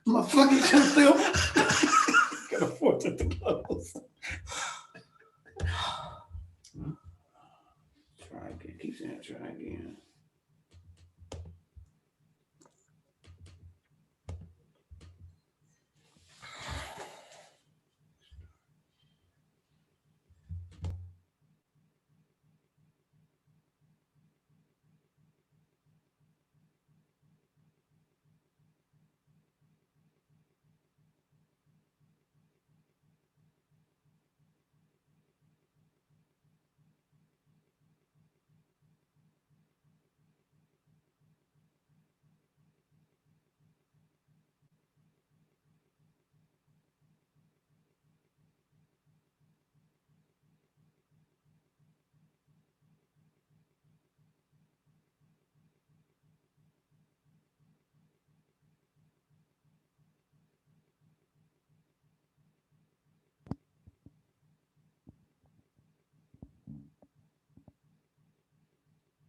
My fucking still got a force at the close. Try again. Keep saying try again.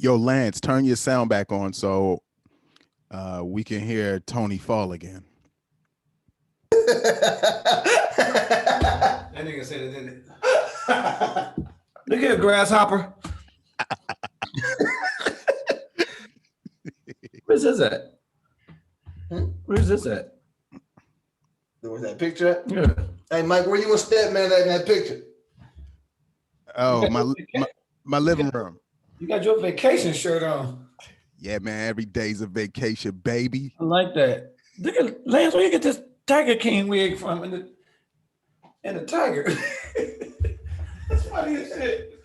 Yo, Lance, turn your sound back on so we can hear Tony fall again. That nigga said it, didn't it? Look here, grasshopper. Where's this at? Where's this at? Where's that picture at? Yeah. Hey, Mike, where you and Stepman at in that picture? Oh, my living room. You got your vacation shirt on. Yeah, man, every day's a vacation, baby. I like that. Look at Lance, where you get this Tiger King wig from and the tiger. That's funny as shit.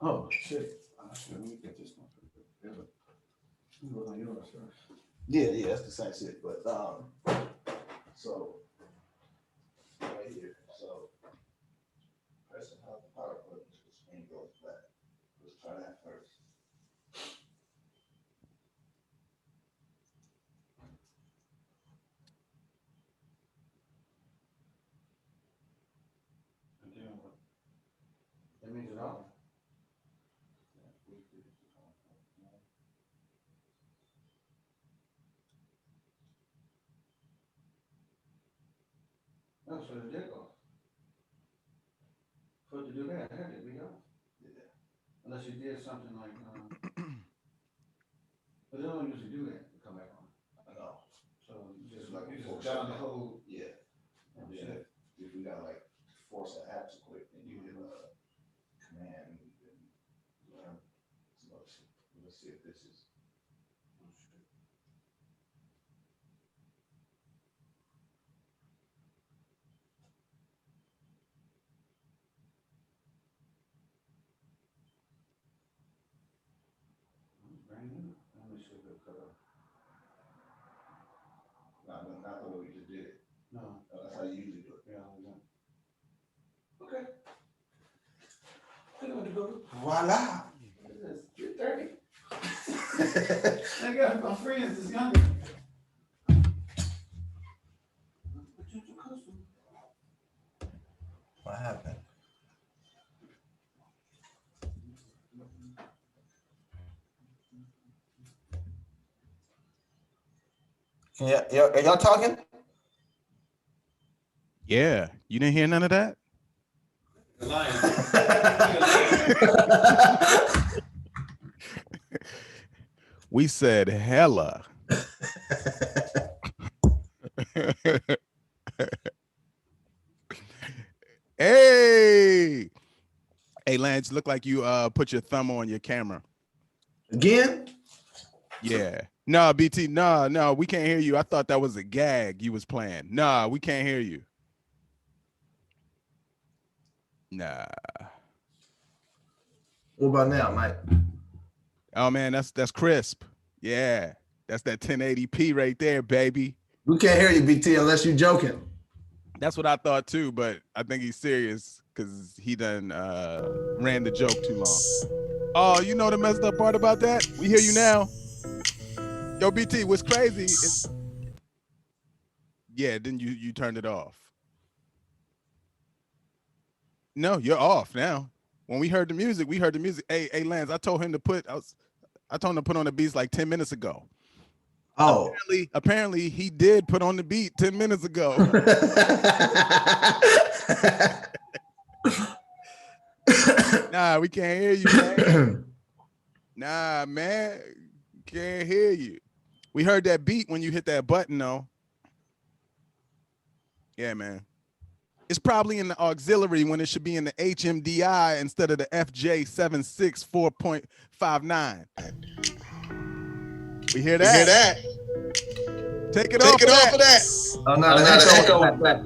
Oh shit. Let me get this one. Yeah, that's the same shit. But so right here. So pressing how the power button to the screen goes back. Let's try that first. And then what? That means it off. No, so the dick off. For it to do that, it had to be off. Yeah. Unless you did something like, but they don't usually do that to come back on. I know. So you just Like like you before just down the shutdown. whole. Yeah. And then if we got like force the apps quick, then you hit command and learn some other shit. Let's see if this is. Brand new. Let me see if it cut off. Not the way we just did it. No. That's how you usually do it. Yeah, we don't. Okay. I want to go. Voila. What is this? 3:30. I got my friends is younger. What happened? Yeah, are y'all talking? Yeah, you didn't hear none of that? The lion. We said hella. Hey, Lance, look like you put your thumb on your camera. Again? Yeah. No, BT, no, we can't hear you. I thought that was a gag you was playing. Nah, we can't hear you. Nah. What about now, Mike? Oh man, that's crisp. Yeah. That's that 1080p right there, baby. We can't hear you, BT, unless you're joking. That's what I thought too, but I think he's serious because he done ran the joke too long. Oh, you know the messed up part about that? We hear you now. Yo, BT, what's crazy is, yeah, then you turned it off. No, you're off now. When we heard the music, Hey, Lance, I told him to put, I told him to put on the beats like 10 minutes ago. Oh. Apparently he did put on the beat 10 minutes ago. Nah, we can't hear you, man. Nah, man. Can't hear you. We heard that beat when you hit that button, though. Yeah, man. It's probably in the auxiliary when it should be in the HMDI instead of the FJ76 4.59. We hear that? Take it off of that. Oh, no, the echo is back.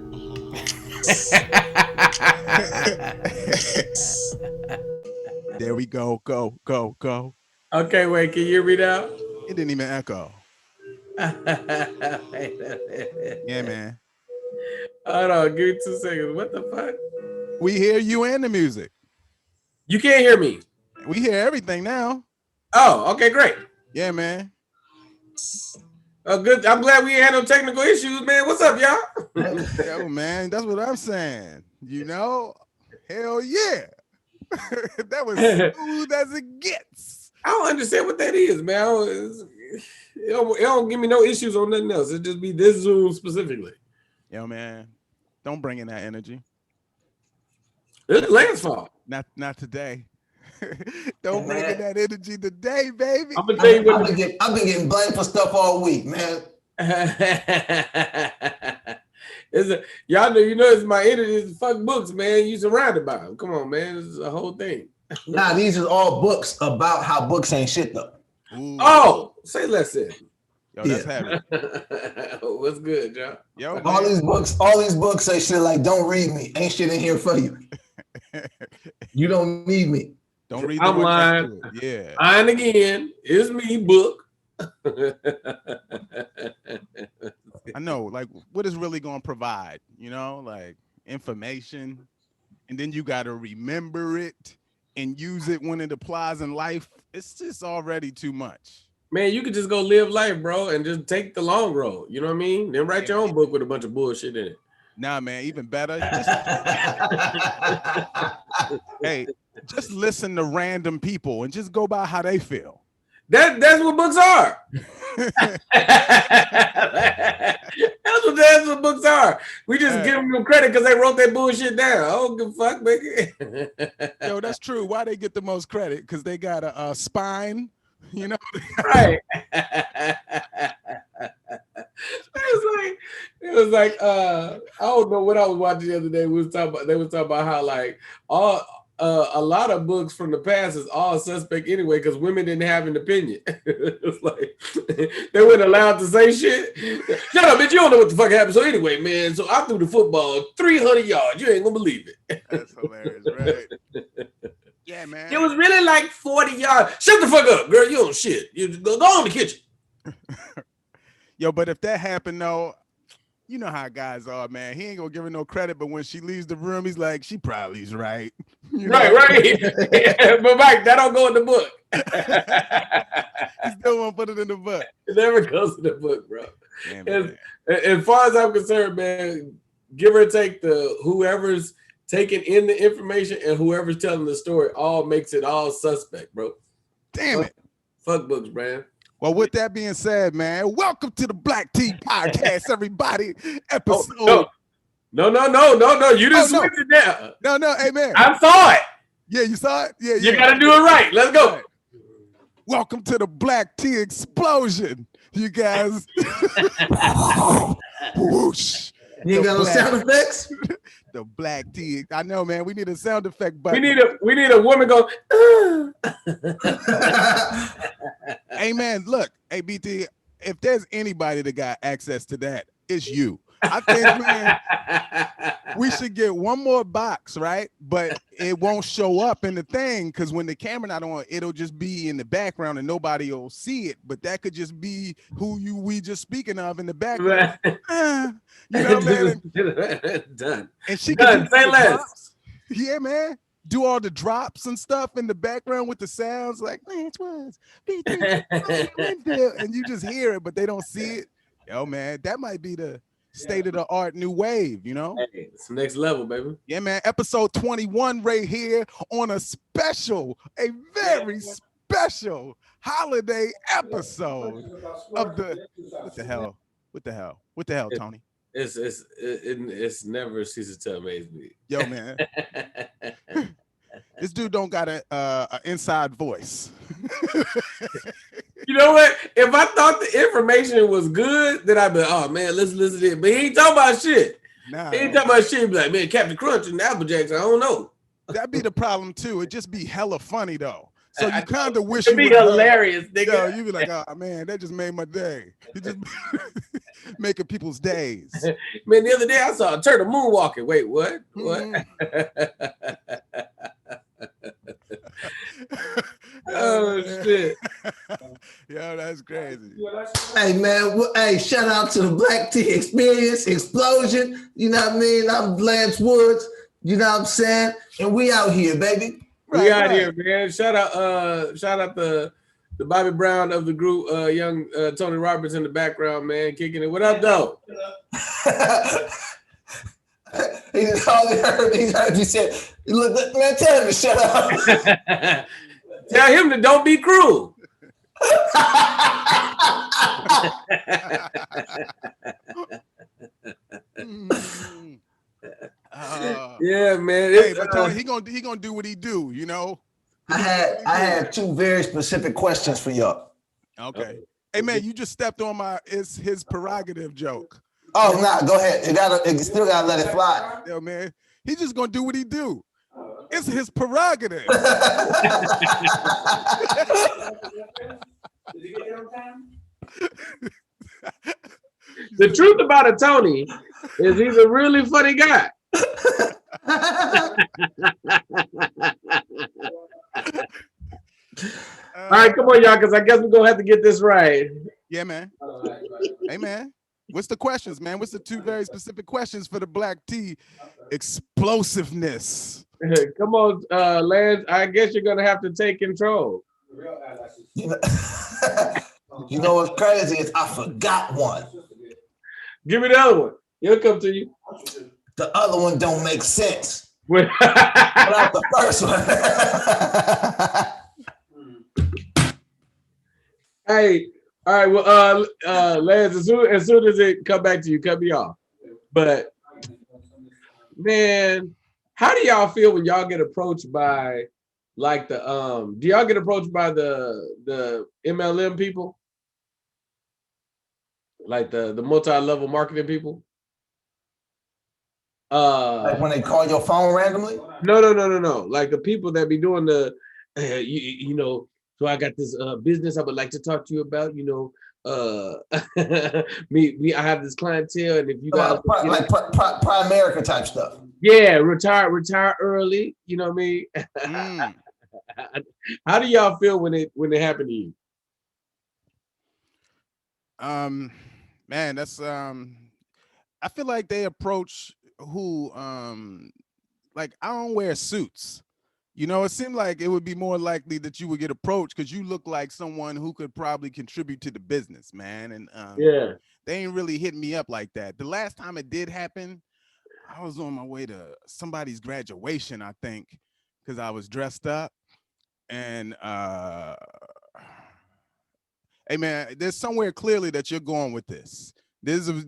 There we go. Go. Okay, wait, can you hear me now? It didn't even echo. Yeah, man. Hold on, give me 2 seconds. What the fuck? We hear you and the music. You can't hear me. We hear everything now. Oh, okay, great. Yeah, man. Oh, good. I'm glad we ain't had no technical issues, man. What's up, y'all? Yo, man, that's what I'm saying. You know, hell yeah. That was smooth as it gets. I don't understand what that is, man. It don't give me no issues on nothing else. It just be this Zoom specifically. Yo, man, don't bring in that energy. It's Lance's fault. Not today. Don't bring in that energy today, baby. I'm gonna tell you what. I've been getting blamed for stuff all week, man. Y'all know, it's my energy. It's fuck books, man. You surrounded by them. Come on, man. This is a whole thing. Nah, these are all books about how books ain't shit though. Ooh. Oh, say less then. Yo, that's heavy. What's good, John? Yo, all these books say shit like, don't read me. Ain't shit in here for you. You don't need me. Don't read. I'm lying. Yeah. And again, it's me, book. I know, like, what is really going to provide, like information, and then you got to remember it and use it when it applies in life. It's just already too much. Man, you could just go live life, bro, and just take the long road. You know what I mean? Then write your own book with a bunch of bullshit in it. Nah, man, even better. Hey, just listen to random people and just go by how they feel. That's what books are. That's what books are. We just give them credit because they wrote that bullshit down. I don't give a fuck, nigga. Yo, that's true. Why they get the most credit? Because they got a spine, Right. It was like I don't know what I was watching the other day. They was talking about how like a lot of books from the past is all suspect anyway because women didn't have an opinion. It's like they weren't allowed to say shit. Shut up, bitch! You don't know what the fuck happened. So anyway, man. So I threw the football 300 yards. You ain't gonna believe it. That's hilarious, right? Yeah, man. It was really like 40 yards. Shut the fuck up, girl. You don't shit. You go in the kitchen. Yo, but if that happened though, you know how guys are, man. He ain't gonna give her no credit, but when she leaves the room, he's like, she probably's right. Right. Yeah, but Mike, that don't go in the book. He still won't put it in the book. It never goes in the book, bro. Yeah, as far as I'm concerned, man, give or take whoever's taking in the information and whoever's telling the story all makes it all suspect, bro. Damn it. Fuck books, man. Well, with that being said, man, welcome to the Black Tea Podcast, everybody. Episode. No. You didn't switch it down. No, hey, man. I saw it. Yeah, you saw it? Yeah. You got to do it right. Let's go. Right. Welcome to the Black Tea Explosion, you guys. Whoosh. You got no sound effects? The Black Tea. I know, man. We need a sound effect button. We need a woman go. Hey, man, look, hey, BT, if there's anybody that got access to that, it's you. I think, man, we should get one more box, right? But it won't show up in the thing because when the camera not on, it'll just be in the background and nobody will see it. But that could just be we just speaking of in the background. You know what I mean? Done. And she can say less. Yeah, man. Do all the drops and stuff in the background with the sounds like Lance was Winfield, and you just hear it, but they don't see it. Yo, man, that might be the state of the art new wave, Hey, it's the next level, baby. Yeah, man. Episode 21 right here on a very special holiday episode of the what the hell? What the hell? What the hell, Tony? It's never ceases to amaze me. Yo, man. This dude don't got a inside voice. You know what? If I thought the information was good, then I'd be like, oh man, let's listen to it. But he ain't talking about shit. Nah, He ain't talking about shit. He'd be like, man, Captain Crunch and Applejacks, I don't know. that'd be the problem too. It'd just be hella funny though. So you kind of wish it'd you be would hilarious, nigga. Yo, you'd be like, oh man, that just made my day. You just making people's days. Man, the other day I saw a turtle moonwalking. Wait, what? What? Oh shit. Yo, that's crazy. Hey man, hey, shout out to the Black Tea Experience Explosion. You know what I mean? I'm Lance Woods. You know what I'm saying? And we out here, baby. We out here, man. Shout out the Bobby Brown of the group, young Tony Roberts in the background, man, kicking it. What up, though? He heard you said, look, man, tell him to shut up. Tell him to don't be cruel. Yeah, man. Hey, but Tony, he gonna do what he do, you know. I had two very specific questions for y'all. Okay. Hey man, you just stepped on it's his prerogative joke. Oh nah, go ahead. You still gotta let it fly. Yo, man, he just gonna do what he do. It's his prerogative. Did you get there on time? The truth about a Tony is he's a really funny guy. All right, come on, y'all, because I guess we're gonna have to get this right. Yeah, man. Hey, man. What's the questions, man? What's the two very specific questions for the Black Tea explosiveness? Come on, Lance. I guess you're gonna have to take control. You know what's crazy is I forgot one. Give me the other one. He'll come to you. The other one don't make sense. When- Not the first one. Hey, all right. Well, Lance, as soon as it come back to you, cut me off. But man, how do y'all feel when y'all get approached by like the do y'all get approached by the MLM people? Like the multi-level marketing people? Like when they call your phone randomly? No. Like the people that be doing the you know, so I got this business I would like to talk to you about, you know. I have this clientele, and if you guys like Prime America type stuff. Yeah, retire early, you know what I mean? How do y'all feel when it happened to you? Man, that's I feel like they approach who like I don't wear suits. You know, it seemed like it would be more likely that you would get approached because you look like someone who could probably contribute to the business, man. And Yeah, they ain't really hitting me up like that. The last time it did happen, I was on my way to somebody's graduation, I think, because I was dressed up. And hey man, there's somewhere clearly that you're going with this. This is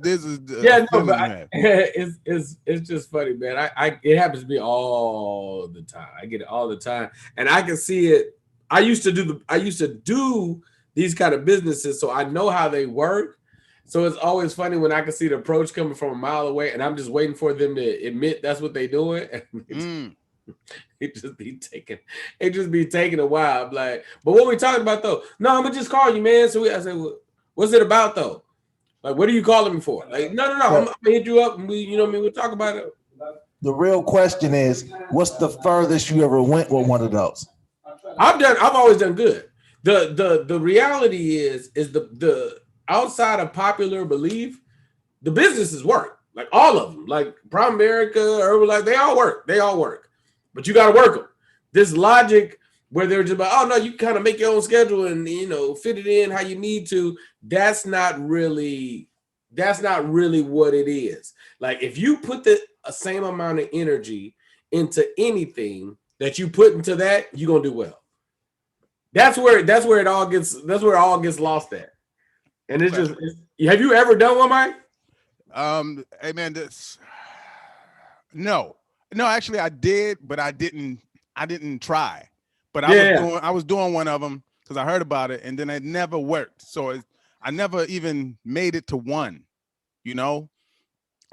yeah, no, but it's just funny, man. It happens to me all the time. I get it all the time, and I can see it. I used to do these kind of businesses, so I know how they work. So it's always funny when I can see the approach coming from a mile away, and I'm just waiting for them to admit that's what they're doing. It just be taking a while. I'm like, but what we talking about though? No, I'm gonna just call you, man. So I say, well, what's it about though? Like, what are you calling me for? Like, no. I'm gonna hit you up and we'll talk about it. The real question is, what's the furthest you ever went with one of those? I've always done good. The reality is the outside of popular belief, the businesses work. Like all of them, like Prime America, Herbalife, they all work. But you got to work them. This logic where they're just like, oh no, you kind of make your own schedule and fit it in how you need to. That's not really what it is. Like if you put the same amount of energy into anything that you put into that, you're gonna do well. That's where it all gets lost at. And it's just, have you ever done one, Mike? Hey man, no, actually I did, but I didn't try. But I was doing one of them because I heard about it, and then it never worked. So I never even made it to one. You know,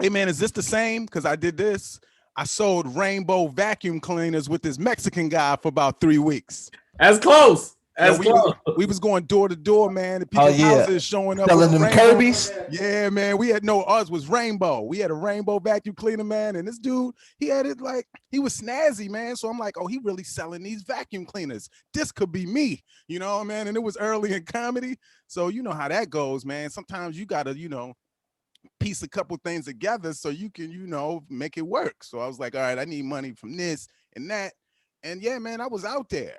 hey man, is this the same? Because I did this. I sold rainbow vacuum cleaners with this Mexican guy for about 3 weeks. As close. We was going door to door, man. The people's houses showing up. Selling them Kirby's. Yeah, man. We had ours was rainbow. We had a rainbow vacuum cleaner, man. And this dude, he had it like he was snazzy, man. So I'm like, oh, he really selling these vacuum cleaners. This could be me, you know, man. And it was early in comedy. So you know how that goes, man. Sometimes you gotta, piece a couple things together so you can, make it work. So I was like, all right, I need money from this and that. And yeah, man, I was out there.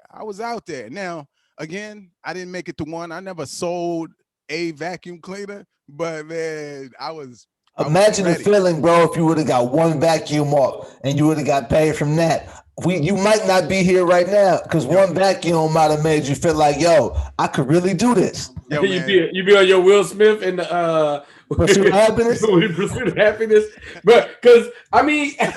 Now, again, I didn't make it to one. I never sold a vacuum cleaner, but man, Imagine the feeling, bro, if you would have got one vacuum off and you would have got paid from that. You might not be here right now because one vacuum might have made you feel like, yo, I could really do this. Yo, you be on your Will Smith and the Pursuit of Happiness. Pursuit of Happiness, but because I mean, I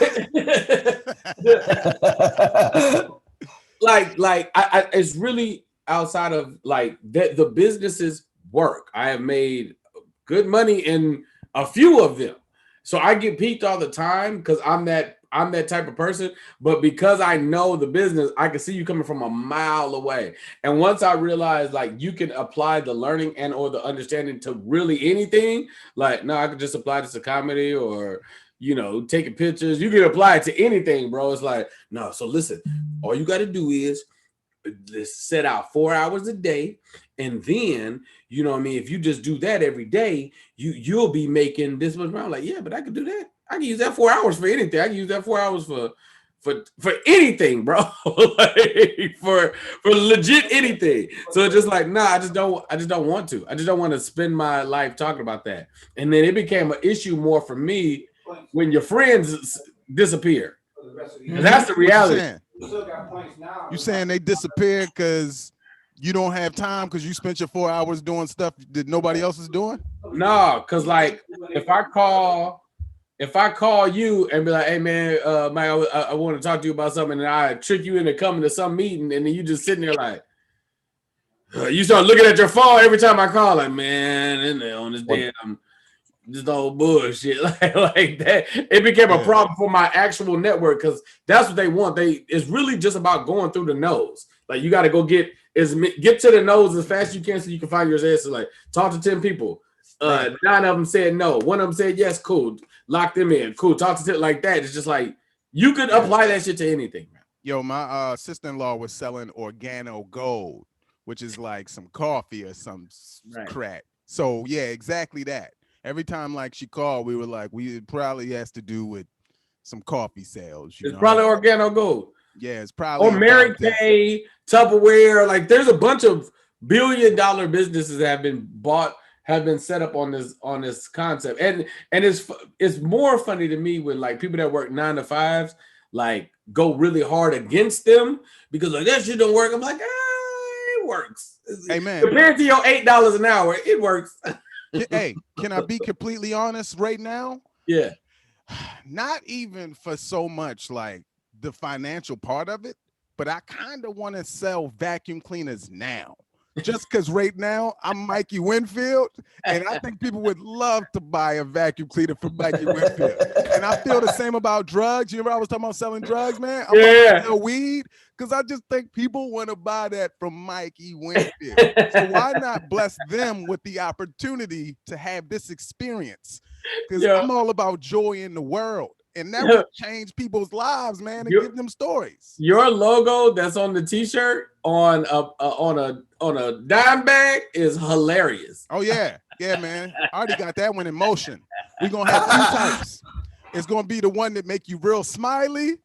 it's really outside of like that. The businesses work. I have made good money in a few of them, so I get peaked all the time because I'm that type of person. But because I know the business, I can see you coming from a mile away. And once I realized like you can apply the learning and or the understanding to really anything, like no, I could just apply this to comedy or taking pictures. You can apply it to anything, bro. It's like, no, so listen, all you got to do is set out 4 hours a day. And then, if you just do that every day, you'll be making this much money. I'm like, yeah, but I could do that. I can use that 4 hours for anything. I can use that 4 hours for anything, bro. Like, for legit anything. So it's just like, nah, I just don't want to. I just don't want to spend my life talking about that. And then it became an issue more for me when your friends disappear. That's the reality. You saying they disappear because you don't have time because you spent your 4 hours doing stuff that nobody else is doing? No, because like if I call you and be like, hey man, Mike, I want to talk to you about something, and I trick you into coming to some meeting, and then you just sitting there like, you start looking at your phone every time I call, like, man, in there on this damn just old bullshit like that. It became a problem for my actual network because that's what they want. It's really just about going through the nose. Like you got to go get to the nose as fast as you can so you can find your answer. Like talk to 10 people. 9 of them said no. 1 of them said yes. Cool. Lock them in. Cool. Talk to 10 like that. It's just like you could apply that shit to anything. Yo, my sister-in-law was selling organo gold, which is like some coffee or some crack. So yeah, exactly that. Every time like she called, we were like, it probably has to do with some coffee sales. It's probably organo gold. Yeah, it's probably. Or Mary Kay, Tupperware. Like there's a bunch of billion-dollar businesses that have been set up on this concept. And it's more funny to me when like people that work 9 to 5s like go really hard against them because like that shit don't work. I'm like, it works. Hey man, compared to your $8 an hour, it works. Hey, can I be completely honest right now? Yeah. Not even for so much like the financial part of it, but I kind of want to sell vacuum cleaners now. Just because right now I'm Mikey Winfield, and I think people would love to buy a vacuum cleaner from Mikey Winfield. And I feel the same about drugs. You remember I was talking about selling drugs, man? I'm about to sell weed because I just think people want to buy that from Mikey Winfield. So why not bless them with the opportunity to have this experience? Because I'm all about joy in the world. And that would change people's lives, man, and give them stories. Your logo that's on the t-shirt on a dime bag is hilarious. Oh yeah, man. I already got that one in motion. We're gonna have 2 types. It's gonna be the one that make you real smiley,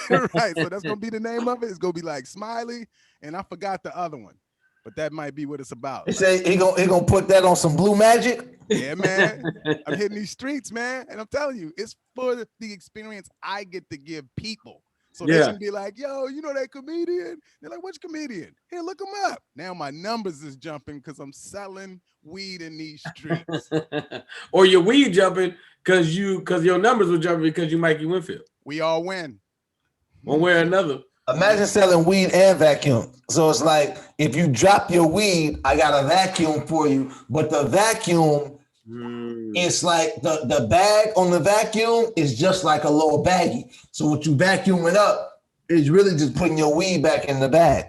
right? So that's gonna be the name of it. It's gonna be like smiley, and I forgot the other one, but that might be what it's about. He say he gonna put that on some Blue Magic. Yeah, man. I'm hitting these streets, man, and I'm telling you, it's for the experience I get to give people. So they can be like, yo, you know that comedian? They're like, which comedian? Here, look him up. Now my numbers is jumping because I'm selling weed in these streets. Or your weed jumping because your numbers were jumping because you Mikey Winfield. We all win. One way or another. Imagine selling weed and vacuum. So it's like, if you drop your weed, I got a vacuum for you. But the vacuum, it's like the bag on the vacuum is just like a little baggie. So what you vacuum it up is really just putting your weed back in the bag.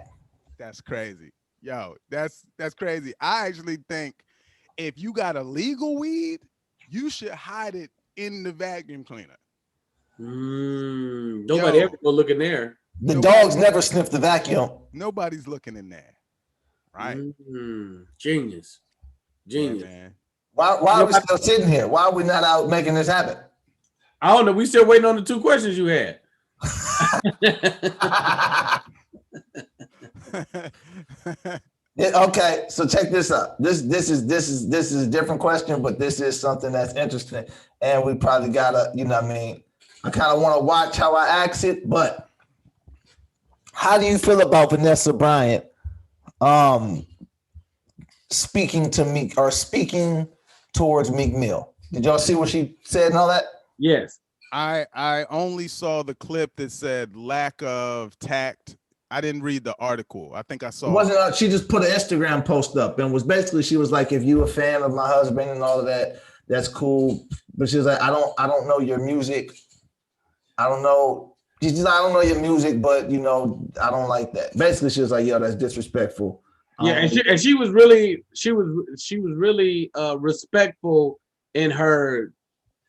That's crazy. Yo, that's crazy. I actually think if you got a legal weed, you should hide it in the vacuum cleaner. Nobody ever go look in there. The dogs never sniff the vacuum. Nobody's looking in there, right? Genius. Yeah, man. Why are we still sitting here? Why are we not out making this happen? I don't know. We still waiting on the 2 questions you had. Okay, so check this out. This is a different question, but this is something that's interesting, and we probably gotta, you know what I mean? I kind of want to watch how I ask it, but how do you feel about Vanessa Bryant speaking to Meek or speaking towards Meek Mill? Did y'all see what she said and all that? Yes. I only saw the clip that said lack of tact. I didn't read the article. I think I saw. It wasn't. She just put an Instagram post up and was basically, she was like, if you a fan of my husband and all of that, that's cool. But she was like, I don't know your music. I don't know. She's just, I don't know your music, but you know, I don't like that. Basically, she was like, yo, that's disrespectful. Yeah, and she was really respectful in her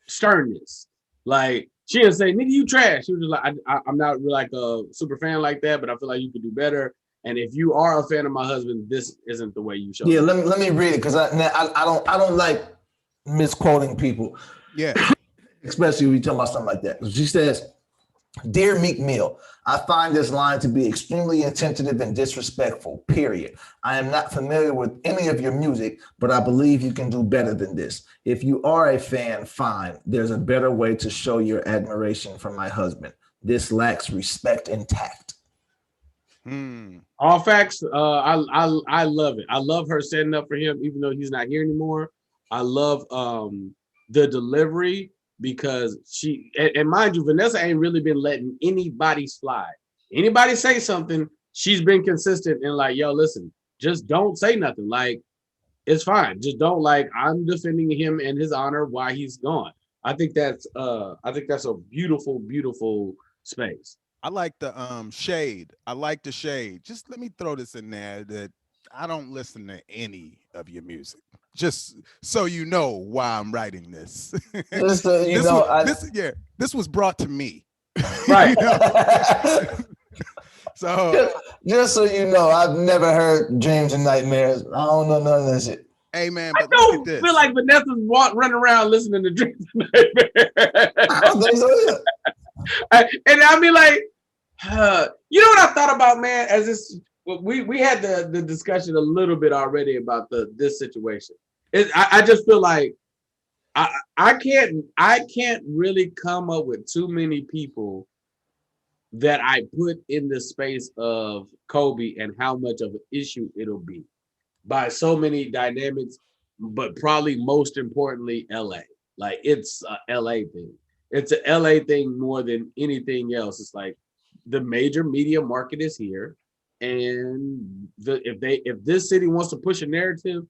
sternness. Like, she didn't say, nigga, you trash. She was just like, I'm not really like a super fan like that, but I feel like you could do better. And if you are a fan of my husband, this isn't the way you show. Yeah, let me read it because I don't like misquoting people. Yeah. Especially when you talk about something like that. She says, Dear Meek Mill, I find this line to be extremely insensitive and disrespectful, period. I am not familiar with any of your music, but I believe you can do better than this. If you are a fan, fine. There's a better way to show your admiration for my husband. This lacks respect and tact. All facts. I love it. I love her setting up for him, even though he's not here anymore. I love the delivery. Because she, and mind you, Vanessa ain't really been letting anybody slide. Anybody say something, she's been consistent and like, yo, listen, just don't say nothing. Like, it's fine. Just don't, like, I'm defending him and his honor while he's gone. I think that's a beautiful, beautiful space. I like the shade. I like the shade. Just let me throw this in there that I don't listen to any of your music. Just so you know why I'm writing this. This was brought to me. Right. So just so you know, I've never heard Dreams and Nightmares. I don't know none of that shit. Hey man, but I don't feel like Vanessa's running around listening to Dreams and Nightmares. I don't think so either. And I mean, like, you know what I thought about, man? As this, we had the discussion a little bit already about this situation. I just feel like I can't really come up with too many people that I put in the space of Kobe and how much of an issue it'll be by so many dynamics, but probably most importantly, LA. Like, it's a LA thing. It's a LA thing more than anything else. It's like the major media market is here, and if this city wants to push a narrative,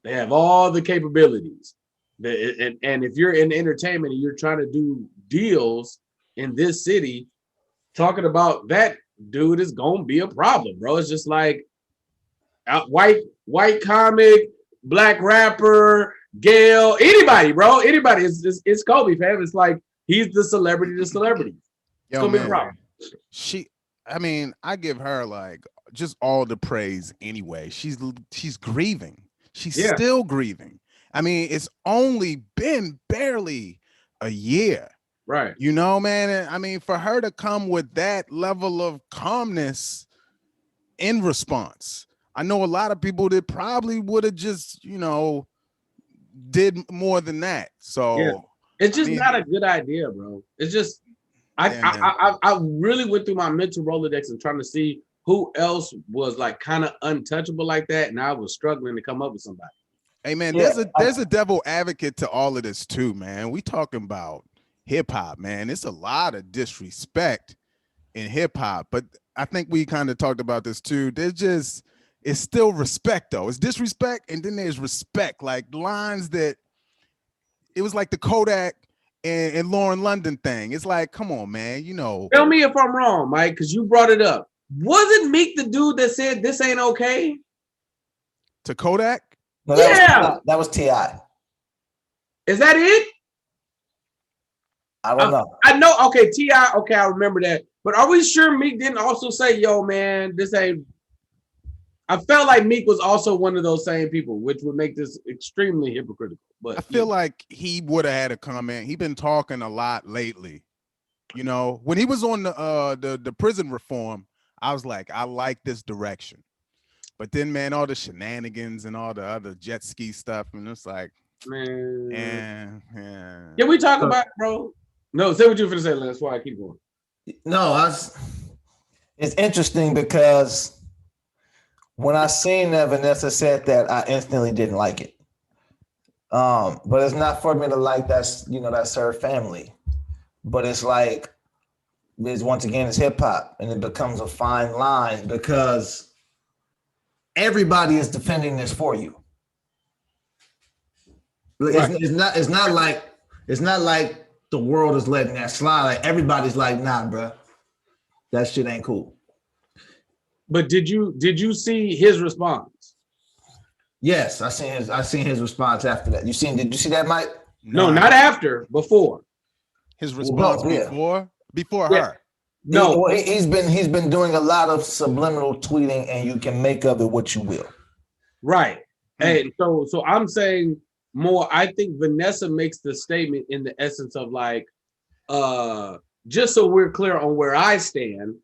they have all the capabilities. And if you're in entertainment and you're trying to do deals in this city, talking about that dude is gonna be a problem, bro. It's just like white comic, black rapper, Gail, anybody, bro. Anybody. It's Kobe, fam. It's like he's the celebrity to celebrity. It's gonna be a problem. I give her like just all the praise anyway. She's grieving. She's still grieving. I mean, it's only been barely a year. Right. You know, man. And I mean, for her to come with that level of calmness in response, I know a lot of people that probably would have just, you know, did more than that. So it's just not a good idea, bro. It's just, I really went through my mental Rolodex and trying to see who else was like kind of untouchable like that, and I was struggling to come up with somebody. Hey man, Yeah, there's a devil advocate to all of this too, man. We talking about hip hop, man. It's a lot of disrespect in hip hop, but I think we kind of talked about this too. It's still respect though. It's disrespect, and then there's respect, like lines that it was like the Kodak and Lauren London thing. It's like, come on, man. Tell me if I'm wrong, Mike, because you brought it up. Wasn't Meek the dude that said this ain't okay? To Kodak? No, that was T.I. Is that it? I don't know. I know. Okay, T.I. Okay, I remember that. But are we sure Meek didn't also say, "Yo, man, this ain't"? I felt like Meek was also one of those same people, which would make this extremely hypocritical. But I feel like he would have had a comment. He's been talking a lot lately. When he was on the prison reform, I was like, I like this direction. But then, man, all the shenanigans and all the other jet ski stuff, and it's like, man, Can we talk about it, bro? No, say what you were going to say, Lance. Why I keep going. No, it's interesting because when I seen that Vanessa said that, I instantly didn't like it. But it's not for me to like that's her family. But it's like, once again, it's hip hop, and it becomes a fine line because everybody is defending this for you. Right. It's not like the world is letting that slide. Like everybody's like, nah, bro, that shit ain't cool. But did you see his response? Yes, I seen his response after that. Did you see that, Mike? No, not after, before. His response before her. No, he's been doing a lot of subliminal tweeting, and you can make of it what you will. Right. And so I'm saying more. I think Vanessa makes the statement in the essence of like, just so we're clear on where I stand,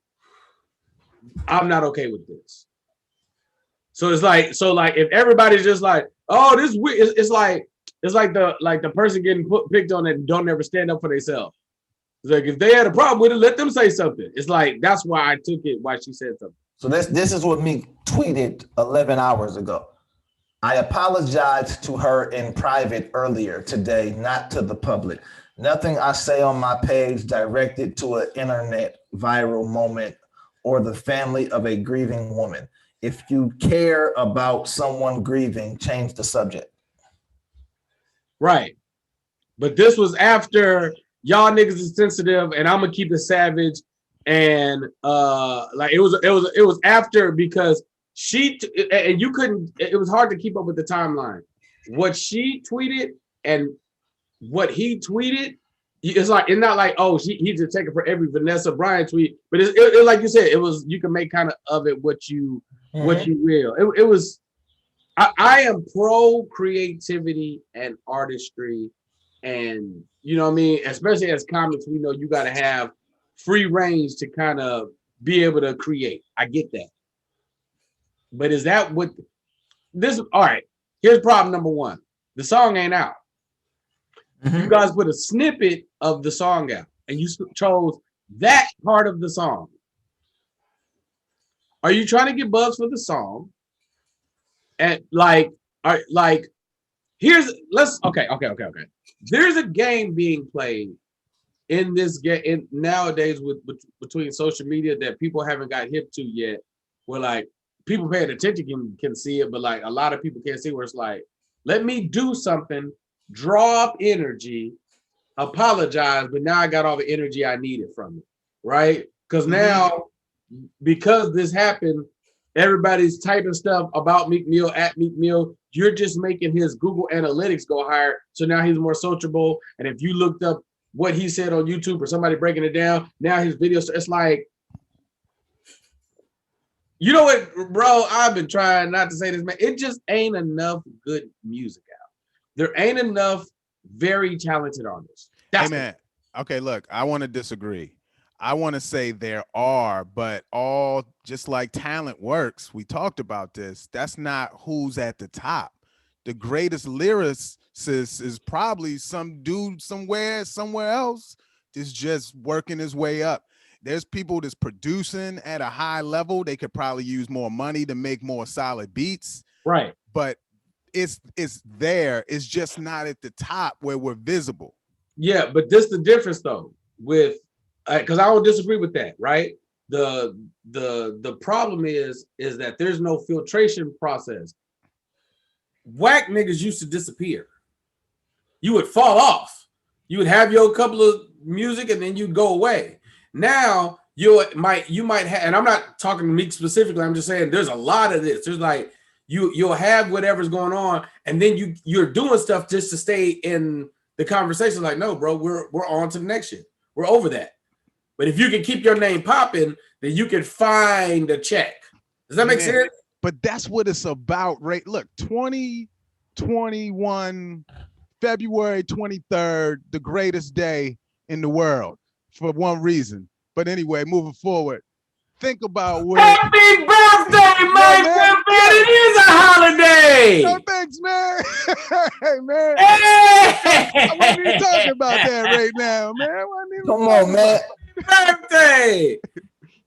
I'm not okay with this. So it's like, if everybody's just like, oh, this it's like the person getting picked on and don't ever stand up for themselves. It's like if they had a problem with it, let them say something. It's like that's why I took it. Why she said something. So this is what Meek tweeted 11 hours ago. I apologized to her in private earlier today, not to the public. Nothing I say on my page directed to an internet viral moment or the family of a grieving woman. If you care about someone grieving, change the subject. Right. But this was after y'all niggas is sensitive and I'm gonna keep it savage. And like it was after because and you couldn't, it was hard to keep up with the timeline. What she tweeted and what he tweeted, it's not like, oh, he just taking for every Vanessa Bryant tweet, but it like you said, it was, you can make kind of it what you will. It was, I am pro creativity and artistry, and you know what I mean, especially as comics, we know you got to have free range to kind of be able to create. I get that. But is that what this? All right, here's problem number one. The song ain't out. You guys put a snippet of the song out and you chose that part of the song. Are you trying to get buzz for the song? And here's okay. There's a game being played in this game nowadays between social media that people haven't got hip to yet, where like people paying attention can see it, but like a lot of people can't see, where it's like, let me do something, draw up energy, apologize, but now I got all the energy I needed from it, right? Because now, because this happened, everybody's typing stuff about Meek Mill at Meek Mill. You're just making his Google Analytics go higher, so now he's more searchable. And if you looked up what he said on YouTube or somebody breaking it down, now his videos, it's like, you know what, bro? I've been trying not to say this, man. It just ain't enough good music out. There ain't enough very talented artists. Hey, man. Okay, look, I want to disagree. I want to say there are, but all just like talent works. We talked about this. That's not who's at the top. The greatest lyricist is probably some dude somewhere else is just working his way up. There's people that's producing at a high level. They could probably use more money to make more solid beats. Right. But it's there. It's just not at the top where we're visible. Yeah, but this the difference though with because I don't disagree with that, right? The problem is that there's no filtration process. Whack niggas used to disappear. You would fall off. You would have your couple of music and then you'd go away. Now you might have, and I'm not talking to me specifically. I'm just saying there's a lot of this. There's like you'll have whatever's going on, and then you're doing stuff just to stay in the conversation. Like, no, bro, we're on to the next shit. We're over that. But if you can keep your name popping, then you can find a check. Does that make sense? But that's what it's about, right? Look, 2021, February 23rd, the greatest day in the world for one reason. But anyway, moving forward, think about where. Happy birthday, Mike! It is a holiday. No thanks, man. Hey, man. Hey! I wasn't even talking about that right now, man. Come on, man. Birthday.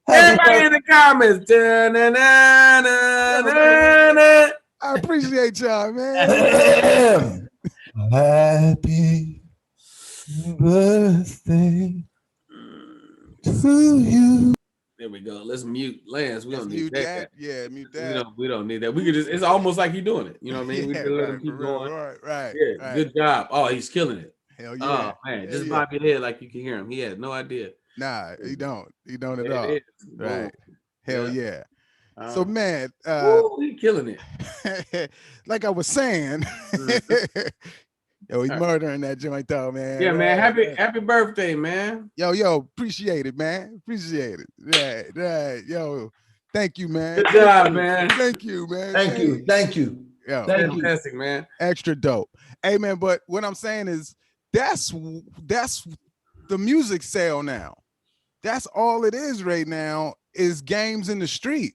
Everybody in the comments. I appreciate y'all, man. Happy birthday to you. There we go. Let's mute Lance. We don't need that. Yeah, mute that. We don't need that. We could just, it's almost like you're doing it. You know what I mean? We can let him keep going. Right. Yeah, right. Good job. Oh, he's killing it. Hell yeah. Oh, man. Just bob your head like you can hear him. He had no idea. Nah, he don't. He don't at There all. it is. Right. Hell yeah. yeah. So, man, he killing it. like I was saying, yo, he's murdering that joint though, man. Yeah, man. Happy birthday, man. Yo, appreciate it, man. Appreciate it. Right. Yo, thank you, man. Good job, man. Thank you, man. Thank you. Yo, Fantastic, man. extra dope. Hey, man, but what I'm saying is that's the music sale now. That's all it is right now is games in the street.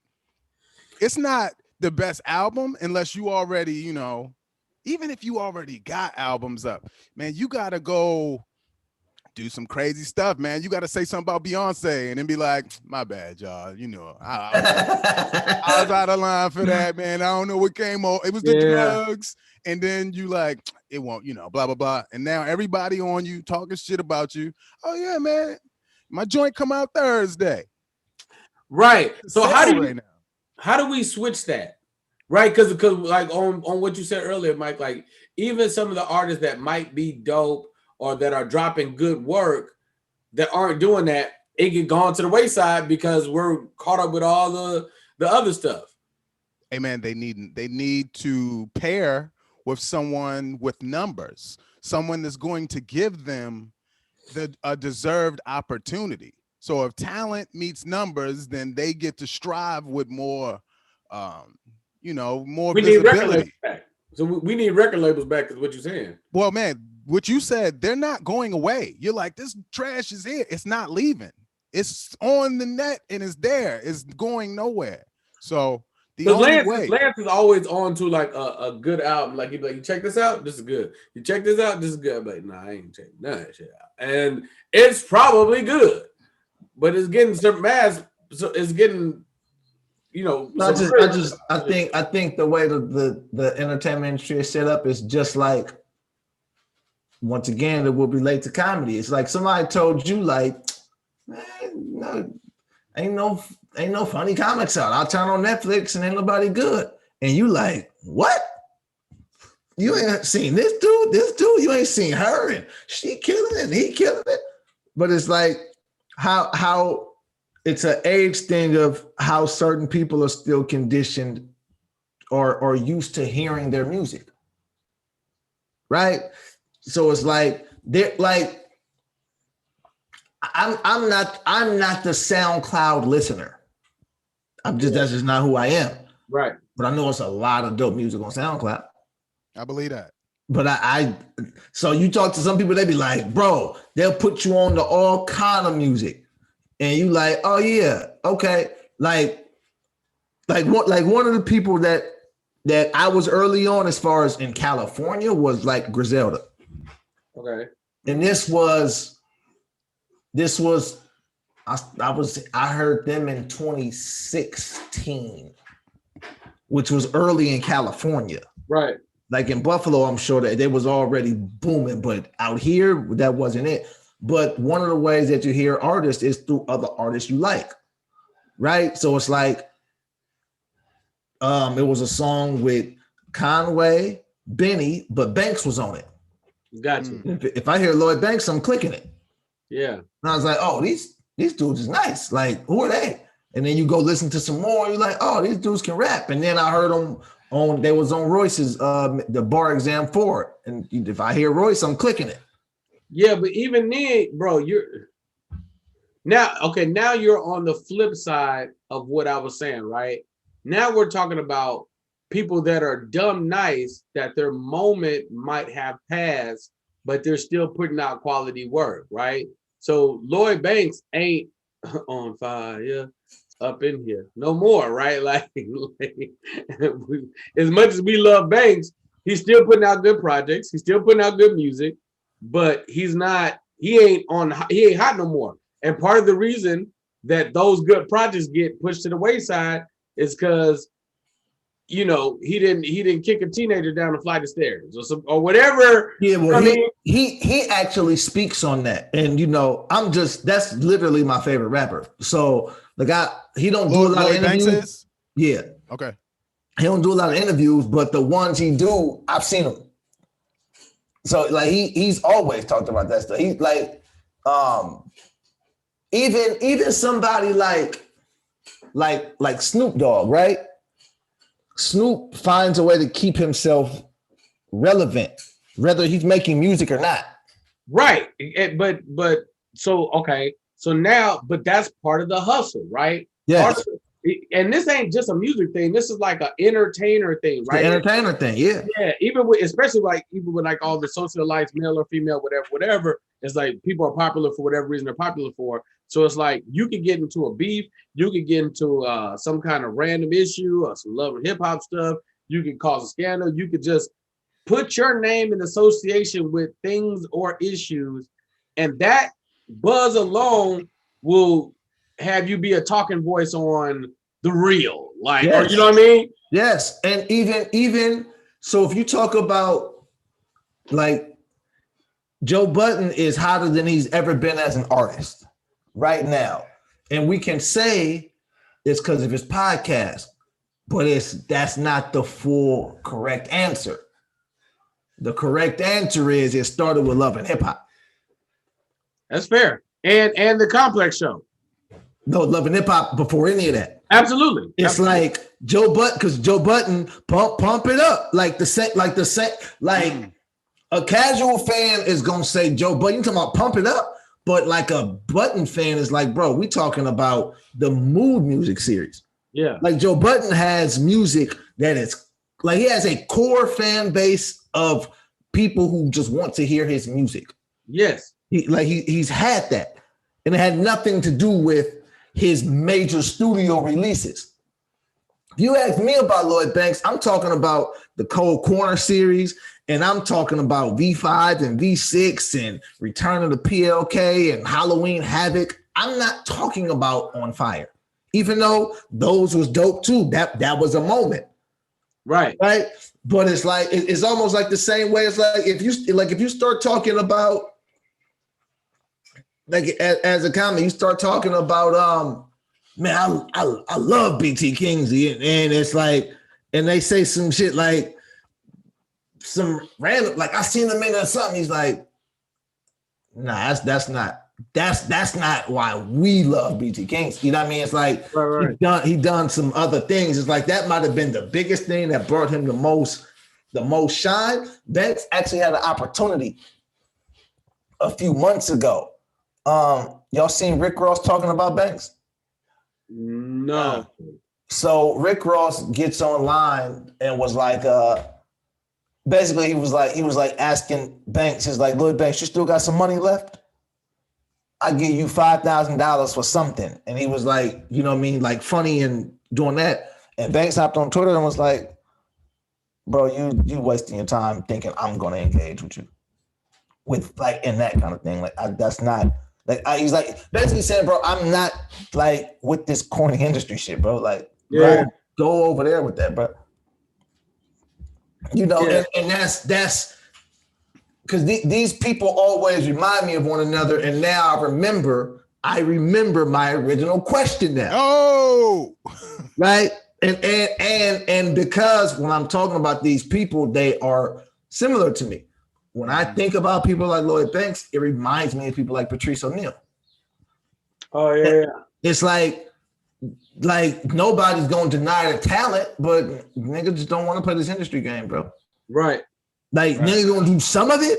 It's not the best album unless you already, even if you already got albums up, man, you got to go do some crazy stuff, man. You got to say something about Beyonce and then be like, my bad, y'all. I was out of line for that, man. I don't know what came on. It was the drugs. And then you like, it won't, blah, blah, blah. And now everybody on you talking shit about you. Oh, yeah, man. My joint come out Thursday. Right. So how do we switch that? Right, because like on what you said earlier, Mike, like even some of the artists that might be dope or that are dropping good work that aren't doing that, it get gone to the wayside because we're caught up with all the other stuff. Hey man, they need to pair with someone with numbers, someone that's going to give them a deserved opportunity. So if talent meets numbers, then they get to strive with more. More we visibility. Need record labels back. So we need record labels back is what you're saying. Well, man, what you said, they're not going away. You're like, this trash is here. It's not leaving. It's on the net and it's there. It's going nowhere. So the only way. Lance is always on to like a good album. Like he'd be like, you check this out, this is good. You check this out, this is good. I'm like, nah, I ain't checking none of that shit out. And it's probably good, but it's getting some mass. So it's getting. I think the way the entertainment industry is set up is just like, once again, it will relate to comedy. It's like somebody told you, like, man, no, ain't no funny comics out. I'll turn on Netflix and ain't nobody good. And you like, what? You ain't seen this dude, you ain't seen her, and she killing it, and he killing it. But it's like how it's an age thing of how certain people are still conditioned or used to hearing their music. Right? So it's like they're like, I'm not the SoundCloud listener. That's just not who I am. Right. But I know it's a lot of dope music on SoundCloud. I believe that. But so you talk to some people, they be like, bro, they'll put you on to all kind of music. And you like, oh yeah, okay. Like one of the people that I was early on as far as in California was like Griselda. Okay. And this was This was I heard them in 2016, which was early in California. Right. Like in Buffalo, I'm sure that they was already booming, but out here, that wasn't it. But one of the ways that you hear artists is through other artists you like, right? So it's like, it was a song with Conway, Benny, but Banks was on it. Gotcha. If I hear Lloyd Banks, I'm clicking it. Yeah. And I was like, oh, these dudes is nice. Like, who are they? And then you go listen to some more. You're like, oh, these dudes can rap. And then I heard them they was on Royce's the bar exam 4. And if I hear Royce, I'm clicking it. Yeah, but even then, bro, now you're on the flip side of what I was saying, right? Now we're talking about people that are dumb nice, that their moment might have passed, but they're still putting out quality work, right? So Lloyd Banks ain't on fire up in here no more, right? Like as much as we love Banks, he's still putting out good projects, he's still putting out good music, but he ain't hot no more. And part of the reason that those good projects get pushed to the wayside is because he didn't kick a teenager down a flight of stairs or whatever. Yeah, well, he actually speaks on that, and that's literally my favorite rapper. So the guy, he don't do a lot of interviews. Yeah, okay. He don't do a lot of interviews, but the ones he do, I've seen them. So like he's always talked about that stuff. He's like, even somebody like Snoop Dogg, right? Snoop finds a way to keep himself relevant, whether he's making music or not. Right. But so now, but that's part of the hustle, right? Yes. And this ain't just a music thing. This is like an entertainer thing, right? The entertainer thing, yeah. Yeah. Even with all the socialites, male or female, whatever. It's like people are popular for whatever reason they're popular for. So it's like you could get into a beef, you could get into some kind of random issue or some love and hip hop stuff. You could cause a scandal. You could just put your name in association with things or issues, and that buzz alone will have you be a talking voice on the real, like, yes. Or you know what I mean? Yes, and even so, if you talk about like Joe Budden is hotter than he's ever been as an artist right now, and we can say it's because of his podcast, but that's not the full correct answer. The correct answer is it started with Love and Hip Hop. That's fair, and the Complex show. No, Love and Hip Hop before any of that. Absolutely, it's like Joe Budden, because Joe Budden pump it up like a casual fan is gonna say Joe Budden. You talking about pump it up? But like a Budden fan is like, bro, we talking about the Mood Music series. Yeah. Like Joe Budden has music that is like, he has a core fan base of people who just want to hear his music. Yes. He's had that. And it had nothing to do with his major studio releases. If you ask me about Lloyd Banks, I'm talking about the Cold Corner series, and I'm talking about V5 and V6 and Return of the PLK and Halloween Havoc. I'm not talking about On Fire, even though those was dope too. That was a moment, right? But it's like it's almost like the same way. It's like if you start talking about like as a comic, you start talking about man, I love BT Kingsley, and it's like, and they say some shit like some random, like I seen him in something. He's like, nah, that's not why we love BT Kingsley. You know what I mean? It's like right. He done some other things. It's like that might have been the biggest thing that brought him the most shine. Banks actually had an opportunity a few months ago. Y'all seen Rick Ross talking about Banks? No. So Rick Ross gets online and was like, basically he was like asking Banks, he's like, Lloyd Banks, you still got some money left? I give you $5,000 for something. And he was like, you know what I mean, like funny and doing that. And Banks hopped on Twitter and was like, bro, you wasting your time thinking I'm gonna engage with you with like in that kind of thing. Like that's not Like he's like basically saying, bro, I'm not like with this corny industry shit, bro. Like Yeah. go over there with that, bro. You know, Yeah. and that's because these people always remind me of one another, and now I remember my original question now. Oh, Right? And because when I'm talking about these people, they are similar to me. When I think about people like Lloyd Banks, it reminds me of people like Patrice O'Neal. Oh yeah. It's like nobody's gonna deny the talent, but niggas just don't want to play this industry game, bro. Right. Like niggas gonna do some of it,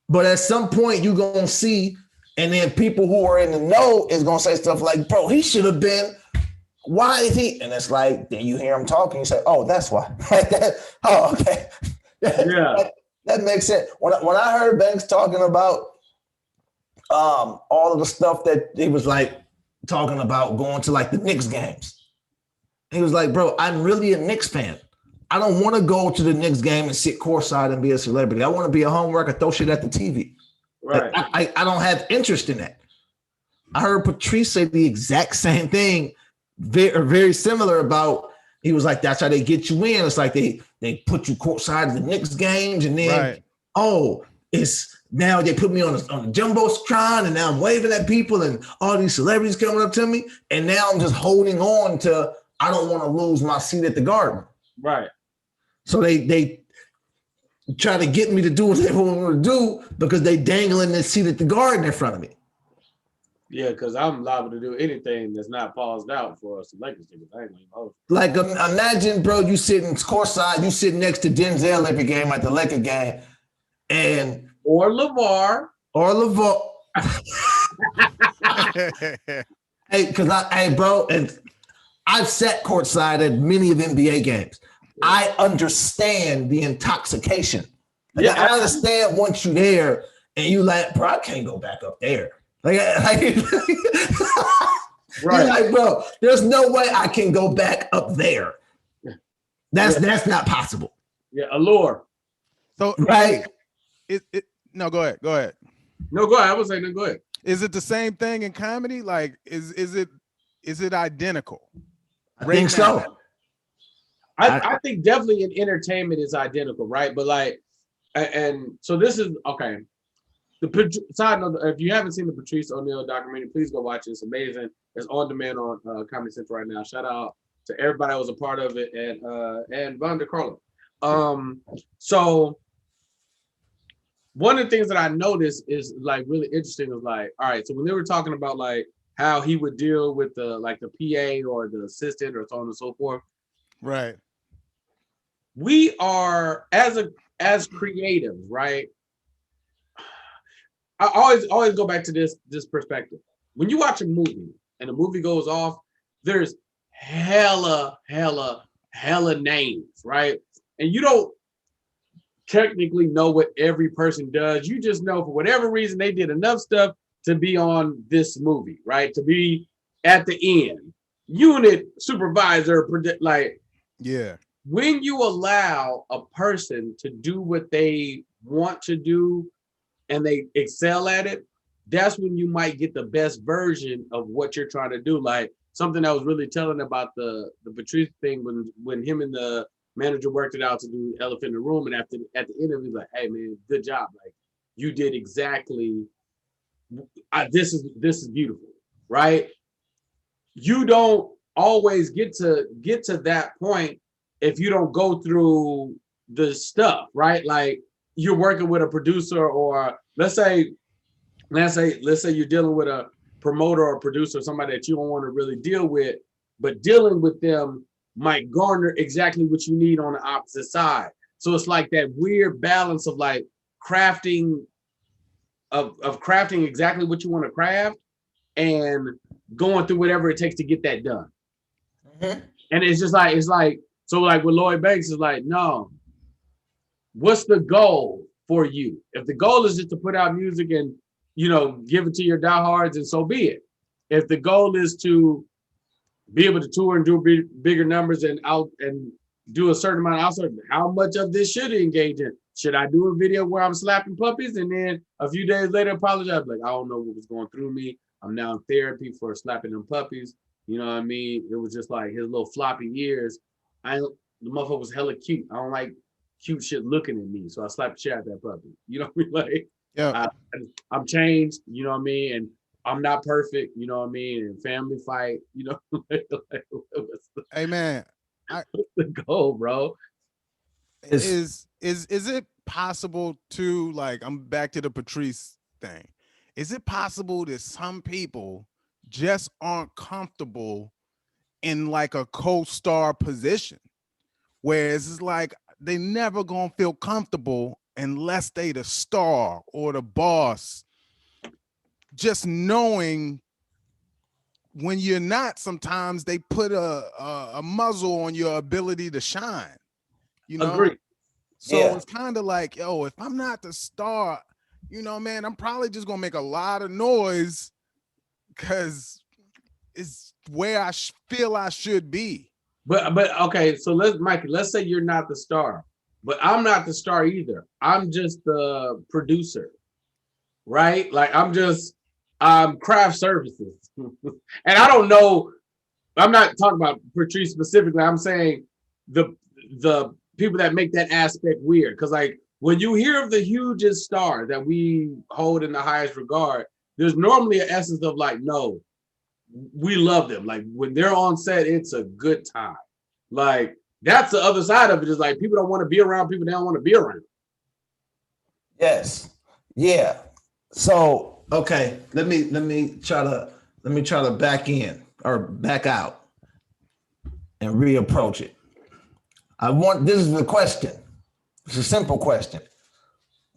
but at some point you gonna see, and then people who are in the know is gonna say stuff like, bro, he should have been. Why is he? And it's like, then you hear him talking, you say, oh, that's why. Like that. Oh, okay. Yeah. That makes sense. When I heard Banks talking about all of the stuff that he was like talking about going to like the Knicks games, he was like, bro, I'm really a Knicks fan. I don't want to go to the Knicks game and sit courtside and be a celebrity. I want to be a homeworker, throw shit at the TV. Right. Like, I don't have interest in that. I heard Patrice say the exact same thing, very, very similar about. He was like, that's how they get you in. It's like they put you courtside at the Knicks games, and then it's now they put me on the jumbotron, and now I'm waving at people, and all these celebrities coming up to me, and now I'm just holding on to. I don't want to lose my seat at the Garden. Right. So they try to get me to do what they want to do because they dangling this seat at the Garden in front of me. Yeah, because I'm liable to do anything that's not paused out for some Lakers tickets. I ain't gonna hold. Like imagine, bro, you sitting courtside, you sitting next to Denzel every game at the Laker game, and Or LeVar. Hey, bro, and I've sat courtside at many of NBA games. I understand the intoxication. Like, I understand once you're there and you like, bro, I can't go back up there. Like right. You're like, bro, there's no way I can go back up there. That's not possible. Yeah, allure. So right. No, go ahead. Go ahead. No, go ahead. I was saying, no, go ahead. Is it the same thing in comedy? Like, is it identical? I think so. I think definitely in entertainment is identical, right? But like, and so this is okay. The side note, if you haven't seen the Patrice O'Neal documentary, please go watch it. It's amazing. It's on demand on Comedy Central right now. Shout out to everybody that was a part of it and Von DeCarlo. So one of the things that I noticed is like really interesting is like, all right, so when they were talking about like how he would deal with the PA or the assistant or so on and so forth. Right. We are as creatives, right? I always go back to this perspective. When you watch a movie and the movie goes off, there's hella names, right? And you don't technically know what every person does. You just know for whatever reason they did enough stuff to be on this movie, right? To be at the end. Unit supervisor, like, yeah. When you allow a person to do what they want to do and they excel at it, that's when you might get the best version of what you're trying to do. Like something that was really telling about the Patrice thing when him and the manager worked it out to do Elephant in the Room, and at the end of it, he's like, "Hey man, good job! Like you did exactly. This is beautiful, right? You don't always get to that point if you don't go through the stuff, right? Like you're working with a producer, or let's say you're dealing with a promoter or producer, somebody that you don't want to really deal with, but dealing with them might garner exactly what you need on the opposite side. So it's like that weird balance of like crafting exactly what you want to craft and going through whatever it takes to get that done. Mm-hmm. And it's like so like with Lloyd Banks is like, no, what's the goal for you? If the goal is just to put out music and, you know, give it to your diehards, and so be it. If the goal is to be able to tour and do bigger numbers and do a certain amount. Also, how much of this should I engage in? Should I do a video where I'm slapping puppies and then a few days later apologize? Like, I don't know what was going through me. I'm now in therapy for slapping them puppies. You know what I mean? It was just like his little floppy ears. The motherfucker was hella cute. I don't like cute shit looking at me, so I slapped the shit out of that puppy. You know what I mean? Like, Yeah. I'm changed. You know what I mean? And I'm not perfect. You know what I mean? And family fight. You know, like, Hey man, what's the goal, bro? is it possible to, like, I'm back to the Patrice thing. Is it possible that some people just aren't comfortable in like a co-star position? Whereas it's like they never gonna feel comfortable unless they the star or the boss. Just knowing when you're not, sometimes they put a muzzle on your ability to shine. You know? Agree. So Yeah. it's kind of like, yo, if I'm not the star, you know, man, I'm probably just gonna make a lot of noise because it's where I feel I should be. But okay, so Mikey, let's say you're not the star, but I'm not the star either. I'm just the producer, right? Like I'm craft services, and I don't know. I'm not talking about Patrice specifically. I'm saying the people that make that aspect weird, because like when you hear of the hugest star that we hold in the highest regard, there's normally an essence of like, no, we love them. Like when they're on set, it's a good time. Like that's the other side of it, is like people don't want to be around people they don't want to be around. Yes. Yeah. So okay, let me try to back in or back out and reapproach it. This is the question. It's a simple question.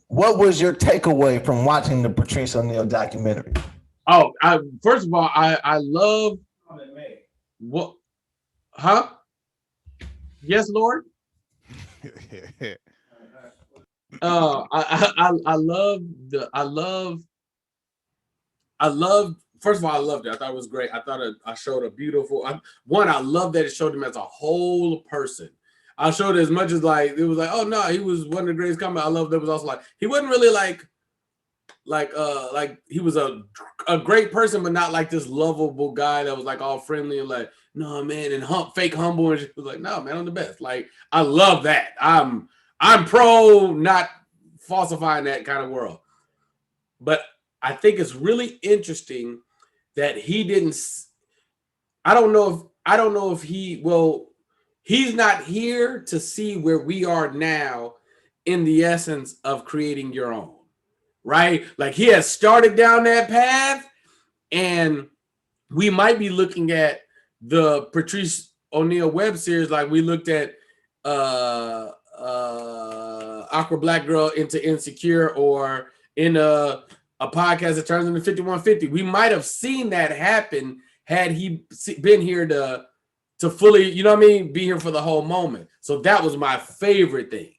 What was your takeaway from watching the Patrice O'Neal documentary? Oh, first of all, I love what, huh? Yes, Lord. I love. First of all, I loved it. I thought it was great. I thought I showed a beautiful. I love that it showed him as a whole person. I showed it as much as like it was like, oh no, he was one of the greatest comedy. I love that it was also like he wasn't really like he was a great person, but not like this lovable guy that was like all friendly and like, no man, and fake humble, and she was like, no man, I'm the best. Like I love that. I'm pro not falsifying that kind of world. But I think it's really interesting that he didn't. I don't know if he's not here to see where we are now in the essence of creating your own. Right? Like he has started down that path, and we might be looking at the Patrice O'Neal web series like we looked at Awkward Black Girl into Insecure, or in a podcast that turns into 5150. We might have seen that happen had he been here to fully, you know what I mean, be here for the whole moment. So that was my favorite thing.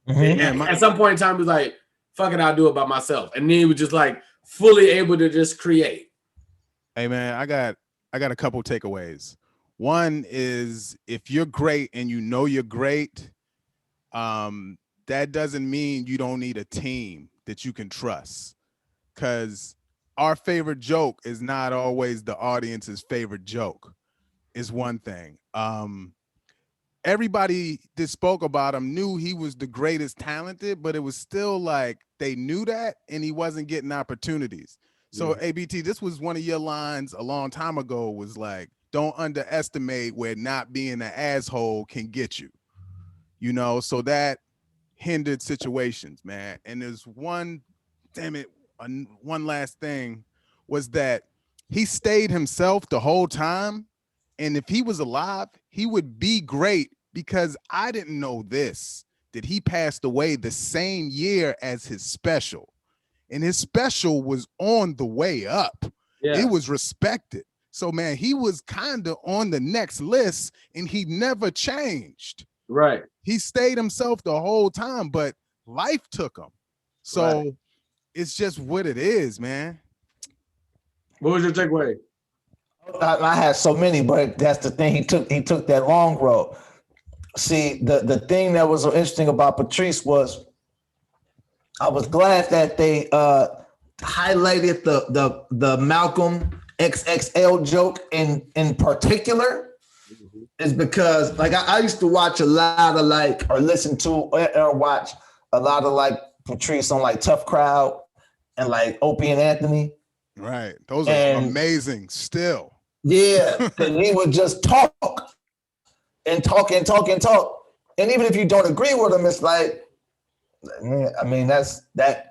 Mm-hmm. At some point in time, he was like, fuck it, I'll do it by myself. And then he was just like fully able to just create. Hey man, I got a couple takeaways. One is, if you're great and you know you're great, that doesn't mean you don't need a team that you can trust. Because our favorite joke is not always the audience's favorite joke, is one thing. Everybody that spoke about him knew he was the greatest talented, but it was still like they knew that and he wasn't getting opportunities. So ABT, this was one of your lines a long time ago, was like, don't underestimate where not being an asshole can get you. You know, so that hindered situations, man. And there's one last thing, was that he stayed himself the whole time. And if he was alive, he would be great, because I didn't know this, that he passed away the same year as his special. And his special was on the way up. Yeah. It was respected. So, man, he was kind of on the next list, and he never changed. Right. He stayed himself the whole time, but life took him. So it's just what it is, man. What was your takeaway? I had so many, but that's the thing. He took that long road. see, the thing that was so interesting about Patrice was I was glad that they highlighted the Malcolm XXL joke in particular, is because like I used to watch a lot of like or listen to or watch a lot of like Patrice on like Tough Crowd and like Opie and Anthony. Right. Those are amazing still. Yeah. And he would just talk and talk and talk and talk. And even if you don't agree with him, it's like, I mean, that's a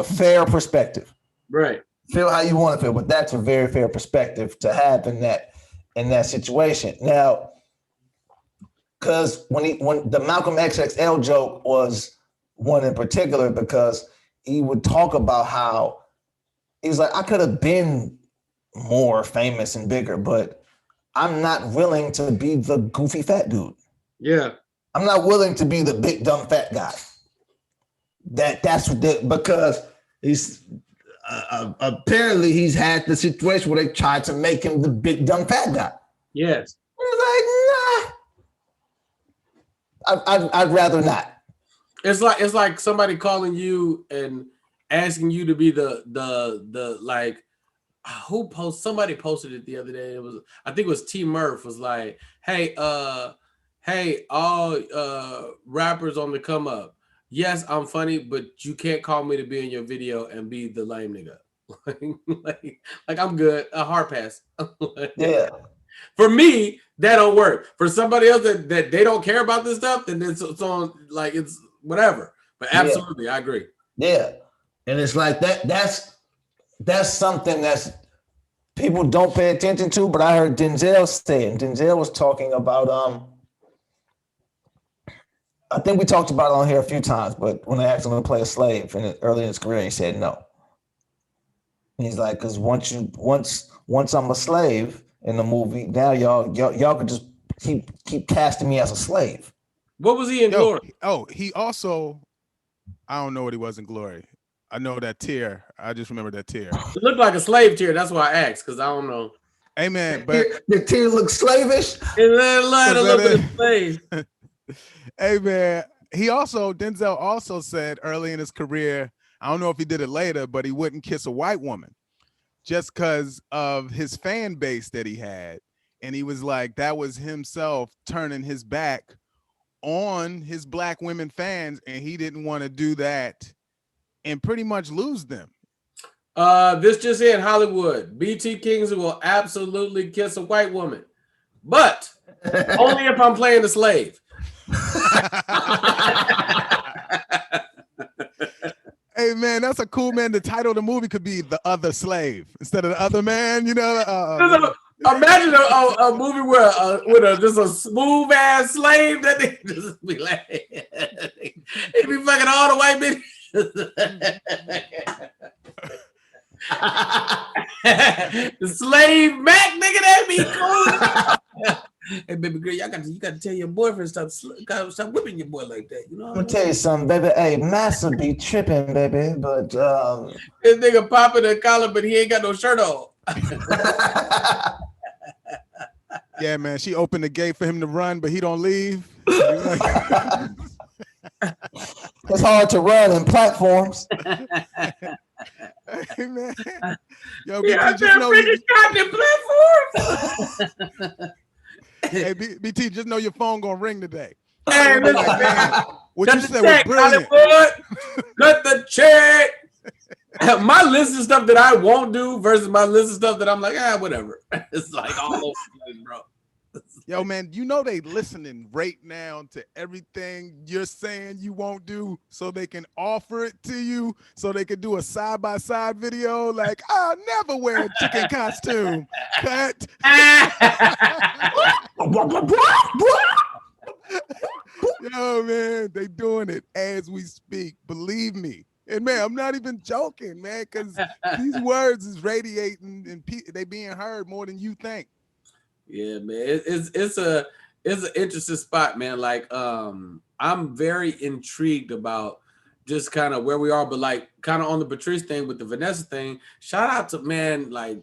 fair perspective. Right. Feel how you want to feel, but that's a very fair perspective to have in that situation. Now, because when the Malcolm XXL joke was one in particular, because he would talk about how he was like, I could have been more famous and bigger, but I'm not willing to be the goofy fat dude. Yeah. I'm not willing to be the big dumb fat guy. Because he's apparently he's had the situation where they tried to make him the big dumb fat guy. Yes. He's like, nah. I'd rather not. It's like somebody calling you and asking you to be the like somebody posted it the other day. I think it was T Murph was like, hey, all rappers on the come up. Yes, I'm funny, but you can't call me to be in your video and be the lame nigga. like I'm good. A hard pass. Yeah. For me, that don't work. For somebody else that they don't care about this stuff, then it's on like it's whatever. But absolutely, I agree. Yeah. And it's like that's something that's people don't pay attention to, but I heard Denzel say it. Denzel was talking about I think we talked about it on here a few times, but when they asked him to play a slave early in his career, he said no. He's like, because once I'm a slave in the movie, now y'all could just keep casting me as a slave. What was he in Glory? He also, I don't know what he was in Glory. I know that tear. I just remember that tear. It looked like a slave tear. That's why I asked, because I don't know. Hey man, but the tear looks slavish. It had a little bit of slave. Hey man, Denzel also said early in his career, I don't know if he did it later, but he wouldn't kiss a white woman just because of his fan base that he had. And he was like, that was himself turning his back on his black women fans, and he didn't want to do that and pretty much lose them. This just in Hollywood. BT Kingsley will absolutely kiss a white woman, but only if I'm playing the slave. Hey man, that's a cool man. The title of the movie could be The Other Slave instead of The Other Man. You know, imagine a movie with just a smooth ass slave that they just be like, he be fucking all the white bitches. The slave Mac nigga, that be cool. Hey baby girl, you got to tell your boyfriend stop whipping your boy like that. You know. I'm gonna tell you something, baby. Hey, Massa be tripping, baby, but this nigga popping a collar, but he ain't got no shirt on. Yeah, man. She opened the gate for him to run, but he don't leave. It's hard to run in platforms. Hey, man. Yo, BT, just know platforms. Hey, BT, just know your phone gonna ring today. Hey, listen, man, what cut you the said check, was brilliant. Hollywood. Cut the check. My list of stuff that I won't do versus my list of stuff that I'm like, whatever. It's like all over the place, bro. Yo, man, you know they listening right now to everything you're saying you won't do, so they can offer it to you, so they can do a side-by-side video like, I'll never wear a chicken costume. Cut. Yo, man, they doing it as we speak. Believe me. And man, I'm not even joking, man, because these words is radiating and they being heard more than you think. Yeah, man, it's an interesting spot, man. Like, I'm very intrigued about just kind of where we are, but like kind of on the Patrice thing with the Vanessa thing. Shout out to man, like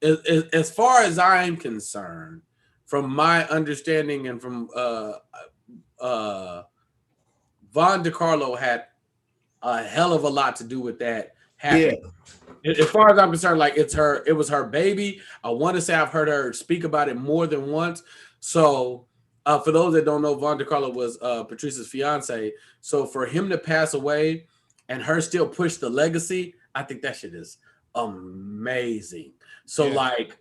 as far as I'm concerned, from my understanding and from Von DiCarlo had a hell of a lot to do with that happening. As far as I'm concerned, like it was her baby. I want to say I've heard her speak about it more than once. So for those that don't know, Von DiCarlo was Patrice's fiance. So for him to pass away and her still push the legacy, I think that shit is amazing. So like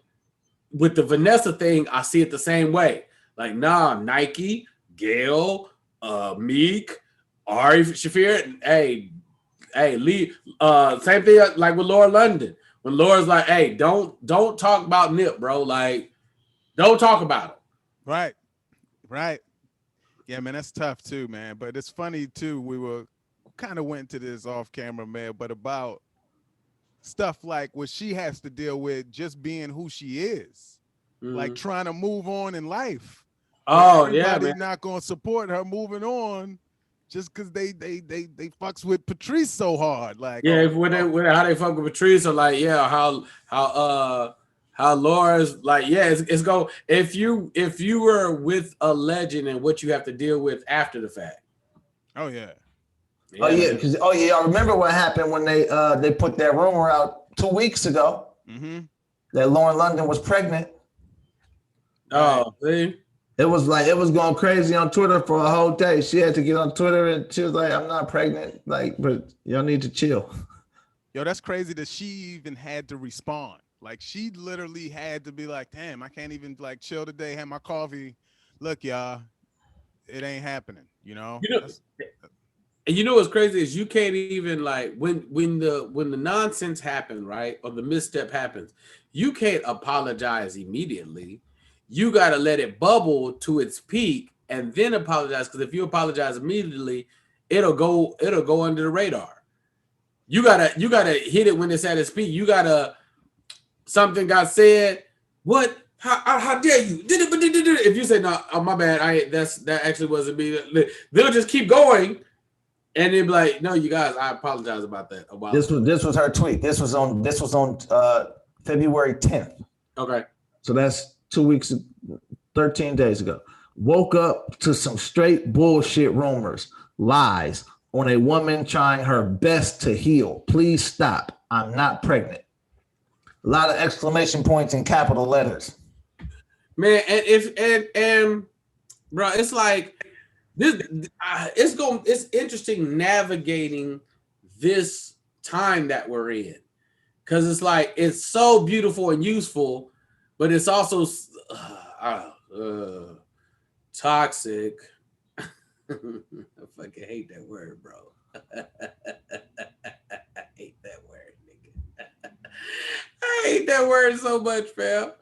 with the Vanessa thing, I see it the same way. Like, nah, Nike, Gail, Meek, Ari Shafir, hey, Lee, same thing like with Laura London. When Laura's like, hey, don't talk about Nip, bro. Like, don't talk about him. Right. Yeah, man, that's tough too, man. But it's funny too. We were kind of went to this off camera, man, but about stuff like what she has to deal with just being who she is, like trying to move on in life. Oh, everybody's not gonna support her moving on just because they fucks with Patrice so hard. Like, how they fuck with Patrice, or like, how Laura's like, it's go if you were with a legend and what you have to deal with after the fact. Oh yeah. Because I remember what happened when they put that rumor out 2 weeks ago that Lauren London was pregnant. Oh, see? It was going crazy on Twitter for a whole day. She had to get on Twitter and she was like, "I'm not pregnant." Like, but y'all need to chill. Yo, that's crazy that she even had to respond. Like, she literally had to be like, "Damn, I can't even like chill today. Have my coffee. Look, y'all, it ain't happening." You know. And you know what's crazy is you can't even like when the nonsense happened, right, or the misstep happens, you can't apologize immediately. You got to let it bubble to its peak and then apologize, because if you apologize immediately, it'll go under the radar. You gotta hit it when it's at its peak. You gotta, something got said. What? How dare you? If you say no, oh my bad, that actually wasn't me. They'll just keep going. And they'd be like, "No, you guys, I apologize about that." This was her tweet. This was on February 10th. Okay. So that's 2 weeks, 13 days ago. Woke up to some straight bullshit rumors, lies on a woman trying her best to heal. Please stop. I'm not pregnant. A lot of exclamation points in capital letters. Man, and bro, it's like this. It's interesting navigating this time that we're in, because it's like it's so beautiful and useful, but it's also toxic. I fucking hate that word, bro. I hate that word, nigga. I hate that word so much, fam.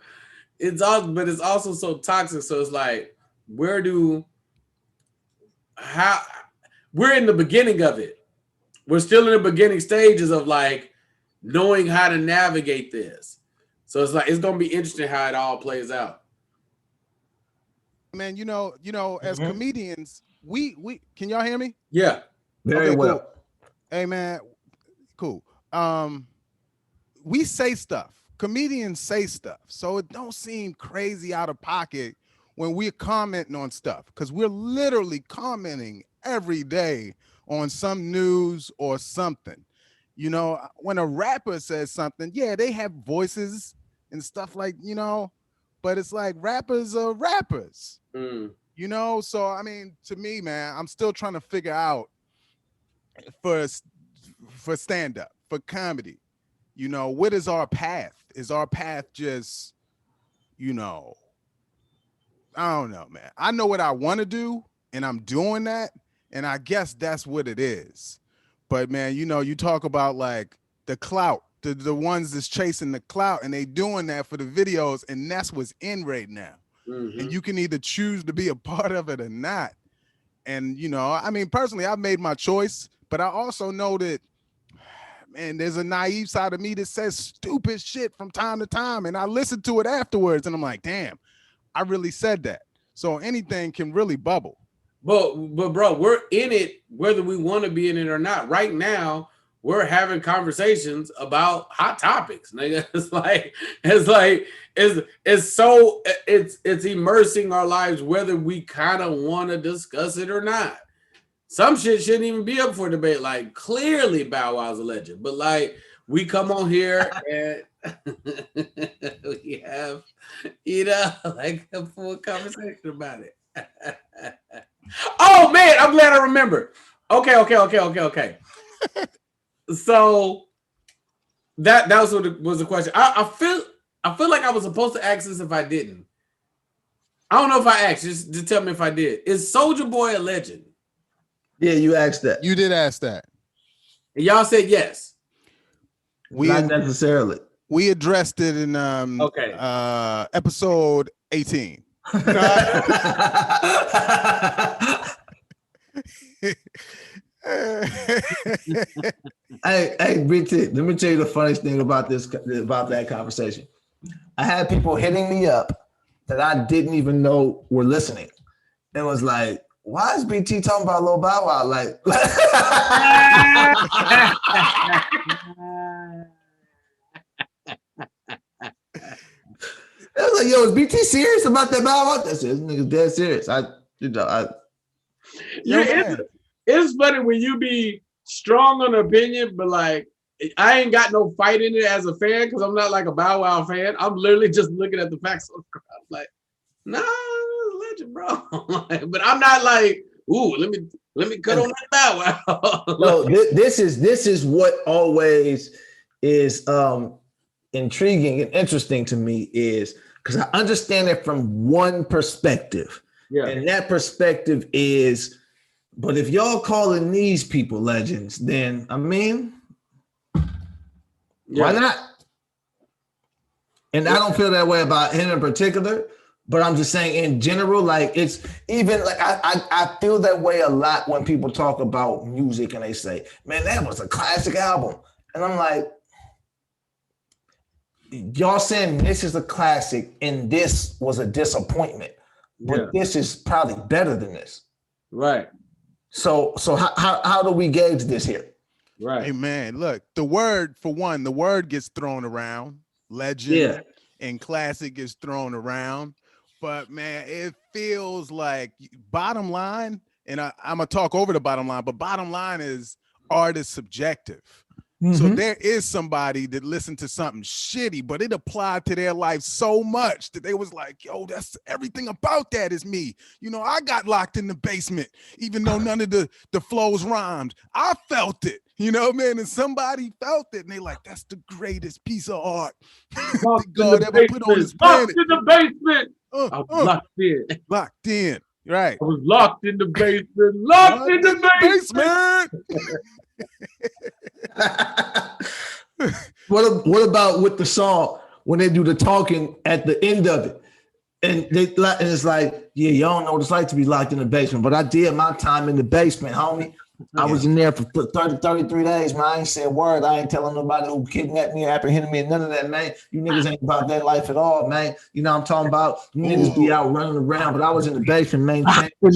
But it's also so toxic. So it's like, we're in the beginning of it. We're still in the beginning stages of like knowing how to navigate this. So it's like, it's gonna be interesting how it all plays out. Man, you know, as comedians, we can y'all hear me? Yeah. Very well. Cool. Hey man, cool. We say stuff. Comedians say stuff. So it don't seem crazy out of pocket when we're commenting on stuff, because we're literally commenting every day on some news or something. You know, when a rapper says something, yeah, they have voices and stuff like, you know, but it's like rappers are rappers, you know? So, I mean, to me, man, I'm still trying to figure out for stand-up, for comedy, you know, what is our path? Is our path just, you know, I don't know, man. I know what I want to do, and I'm doing that, and I guess that's what it is. But man, you know, you talk about like the clout, the ones that's chasing the clout, and they doing that for the videos, and that's what's in right now. And you can either choose to be a part of it or not. And you know, I mean, personally, I've made my choice, but I also know that, man, there's a naive side of me that says stupid shit from time to time, and I listen to it afterwards, and I'm like, damn, I really said that. So anything can really bubble. But bro, we're in it whether we want to be in it or not. Right now, we're having conversations about hot topics. Nigga. It's immersing our lives whether we kind of want to discuss it or not. Some shit shouldn't even be up for debate. Like, clearly Bow Wow's a legend, but like, we come on here and we have, like a full conversation about it. Oh man, I'm glad I remember. Okay. So that was the question. I feel like I was supposed to ask this if I didn't. I don't know if I asked. Just tell me if I did. Is Soulja Boy a legend? Yeah, you asked that. You did ask that. And y'all said yes. Not necessarily. We addressed it in episode 18. Hey, BT, let me tell you the funniest thing about that conversation. I had people hitting me up that I didn't even know were listening. It was like, why is BT talking about Lil Bow Wow? Like, I was like, yo, is BT serious about that Bow Wow? That's it. This nigga's dead serious. It's funny when you be strong on opinion, but like, I ain't got no fight in it as a fan because I'm not like a Bow Wow fan. I'm literally just looking at the facts on the ground. Like, nah, legend, bro. But I'm not like, ooh, let me cut on that Bow Wow. No, this is what always is intriguing and interesting to me is because I understand it from one perspective. Yeah. And that perspective is, but if y'all calling these people legends, then I mean, why not? And I don't feel that way about him in particular, but I'm just saying in general, like it's even like I feel that way a lot when people talk about music and they say, man, that was a classic album. And I'm like, y'all saying this is a classic and this was a disappointment, but this is probably better than this. Right. So how do we gauge this here? Right. Hey man, look, the word gets thrown around. Legend and classic gets thrown around. But man, it feels like bottom line, and I'm gonna talk over the bottom line, but bottom line is art is subjective. Mm-hmm. So there is somebody that listened to something shitty, but it applied to their life so much that they was like, yo, that's everything about that is me. You know, I got locked in the basement, even though none of the flows rhymed. I felt it, you know, man, and somebody felt it, and they like, that's the greatest piece of art God ever put on this planet. Locked in the basement. I was locked in. Locked in, right. I was locked in the basement. Locked in the basement. What about with the song when they do the talking at the end of it, and it's like, yeah, y'all don't know what it's like to be locked in the basement, but I did my time in the basement, homie. I was in there for 33 days, man. I ain't said a word. I ain't telling nobody who kidnapped me, apprehended me, none of that, man. You niggas ain't about that life at all, man. You know what I'm talking about? You niggas be out running around, but I was in the basement, man.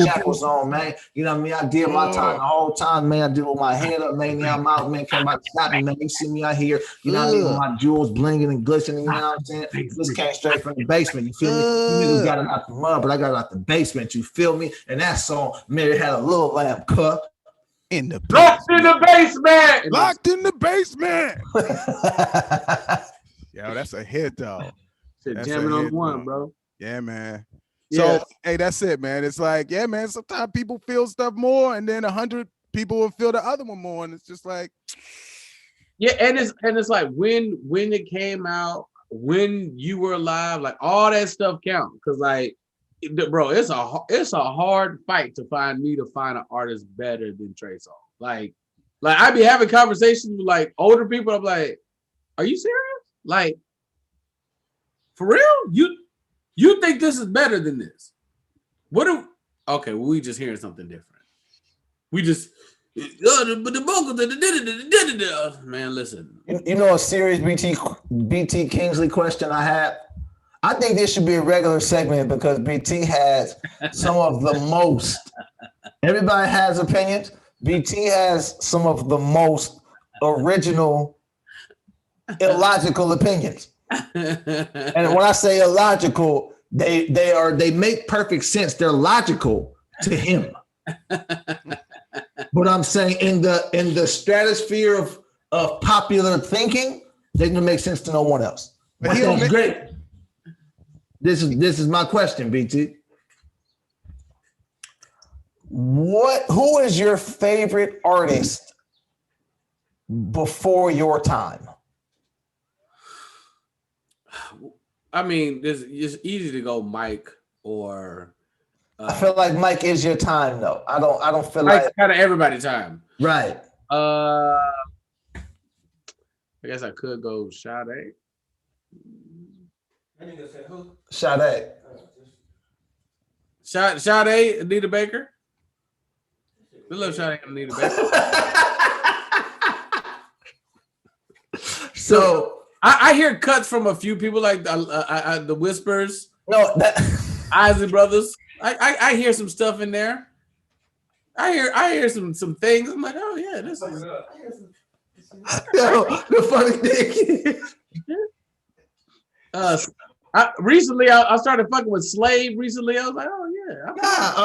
Shackles on, man. You know what I mean? I did my time the whole time, man. I did with my head up, man. Now I'm out, man. Came out to stop me, man. You see me out here, you know what I mean? With my jewels blinging and glistening, you know what I'm saying? This came straight from the basement, you feel me? You niggas got it out the mud, but I got it out the basement, you feel me? And that song, Mary had a little lamb cut. In the locked in the basement. Locked in the basement. Yo, that's a hit though. That's jamming on one, bro. Yeah, man. So hey, that's it, man. It's like, yeah, man. Sometimes people feel stuff more, and then 100 people will feel the other one more, and it's just like, yeah, and it's like when it came out, when you were alive, like all that stuff counts, because like, bro, it's a hard fight to find an artist better than Trey Songz. Like I be having conversations with like older people. I'm like, are you serious? Like, for real? You think this is better than this? Okay, well, we just hearing something different. We just but the vocals, man, listen. You know a serious BT Kingsley question I have? I think this should be a regular segment because BT has some of the most. Everybody has opinions. BT has some of the most original illogical opinions. And when I say illogical, they make perfect sense. They're logical to him. But I'm saying in the stratosphere of popular thinking, they don't make sense to no one else. But that's great. This is my question, BT. Who is your favorite artist before your time? I mean, it's easy to go Mike or. I feel like Mike is your time though. I don't feel Mike's like kind of everybody's time. Right. I guess I could go Sade. Sade. Sade, Anita Baker. We love Sade and Anita Baker. So I hear cuts from a few people like the Whispers. No, that Isley Brothers. I hear some stuff in there. I hear some things. I'm like, oh yeah, this is. Yo, the funny thing is, recently I started fucking with Slave. Recently, I was like, oh yeah.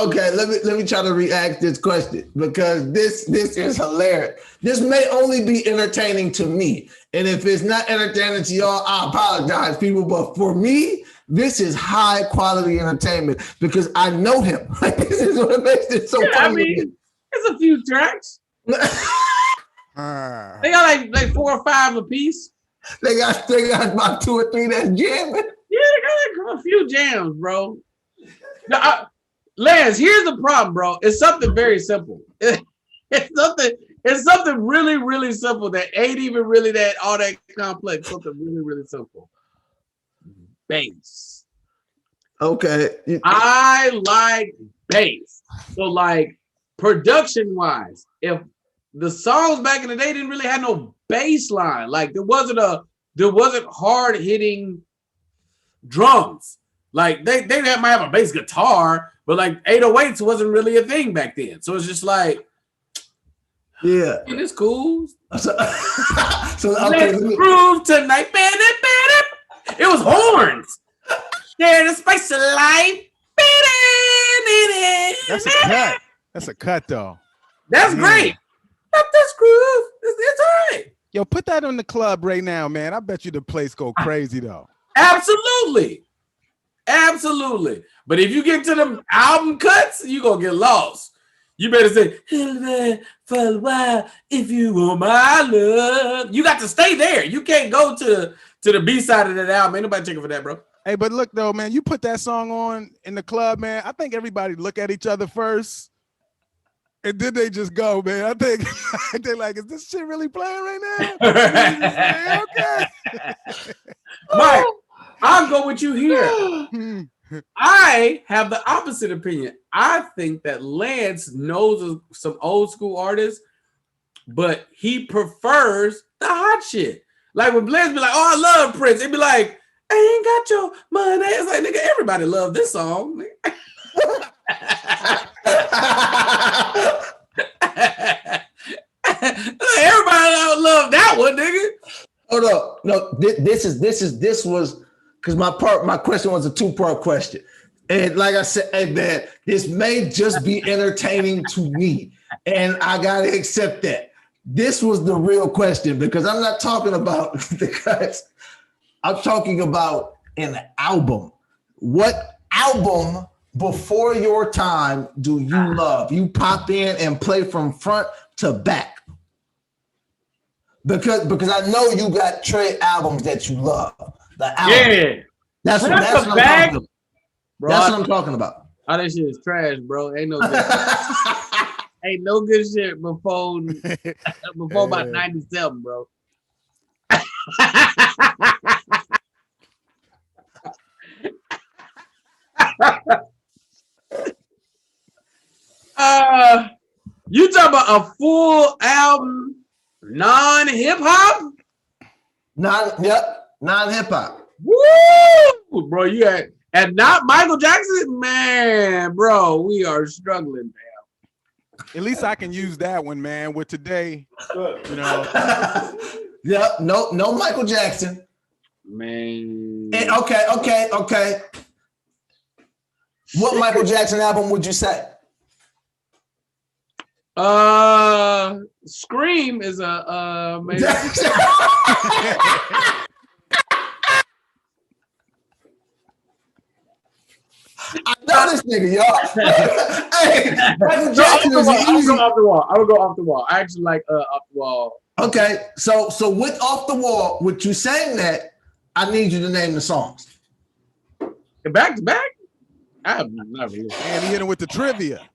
Okay, let me try to react this question because this is hilarious. This may only be entertaining to me, and if it's not entertaining to y'all, I apologize, people. But for me, this is high quality entertainment because I know him. Like this is what makes it so funny. I mean, there's a few tracks. They got like 4 or 5 a piece. They got about 2 or 3 that's jamming. Yeah, they got a few jams, bro. Now, Lance, here's the problem, bro. It's something very simple. It's something really, really simple that ain't even really all that complex. Something really, really simple. Bass. Okay. I like bass. So like production wise, if the songs back in the day didn't really have no bass line, like there wasn't hard hitting drums. Like they might have a bass guitar, but like 808s wasn't really a thing back then. So it's just like, yeah, it's cool. So Let's groove tonight, it was horns. Share the spice of life. That's a cut. That's a cut though. That's great. Up this groove. It's all right. Yo, put that in the club right now, man. I bet you the place go crazy though. Absolutely. But if you get to them album cuts, you gonna get lost. You better say, for a while, if you want my love. You got to stay there. You can't go to the B side of that album. Ain't nobody checking for that, bro. Hey, but look though, man, you put that song on in the club, man. I think everybody look at each other first, and then they just go, man. I think they're like, is this shit really playing right now? Okay. Mike, I'll go with you here. I have the opposite opinion. I think that Lance knows some old school artists, but he prefers the hot shit. Like when Lance be like, oh, I love Prince, he'd be like, I ain't got your money. It's like, nigga, everybody love this song. Everybody love that one, nigga. Hold up. No, this was because my question was a 2-part question. And like I said, hey man, this may just be entertaining to me. And I gotta accept that. This was the real question because I'm not talking about the cuts. I'm talking about an album. What album before your time do you love? You pop in and play from front to back. Because I know you got Trey albums that you love. The album. Yeah. That's what I'm talking about. Bro, that's what I'm talking about. All that shit is trash, bro. Ain't no good ain't no good shit before about 97, bro. You talking about a full album, non-hip hop? Non-hip hop. Woo, bro! You had and not Michael Jackson, man, bro. We are struggling, man. At least I can use that one, man. With today, you know. Yep. No Michael Jackson. Man. And okay. What Michael Jackson album would you say? Scream is a maybe. I know this nigga, y'all. Hey, Michael Jackson is easy. I would go off the wall. I actually like off the wall. Okay, so with Off the Wall, with you saying that, I need you to name the songs. Back to back? I have never listened. And he hit him with the trivia.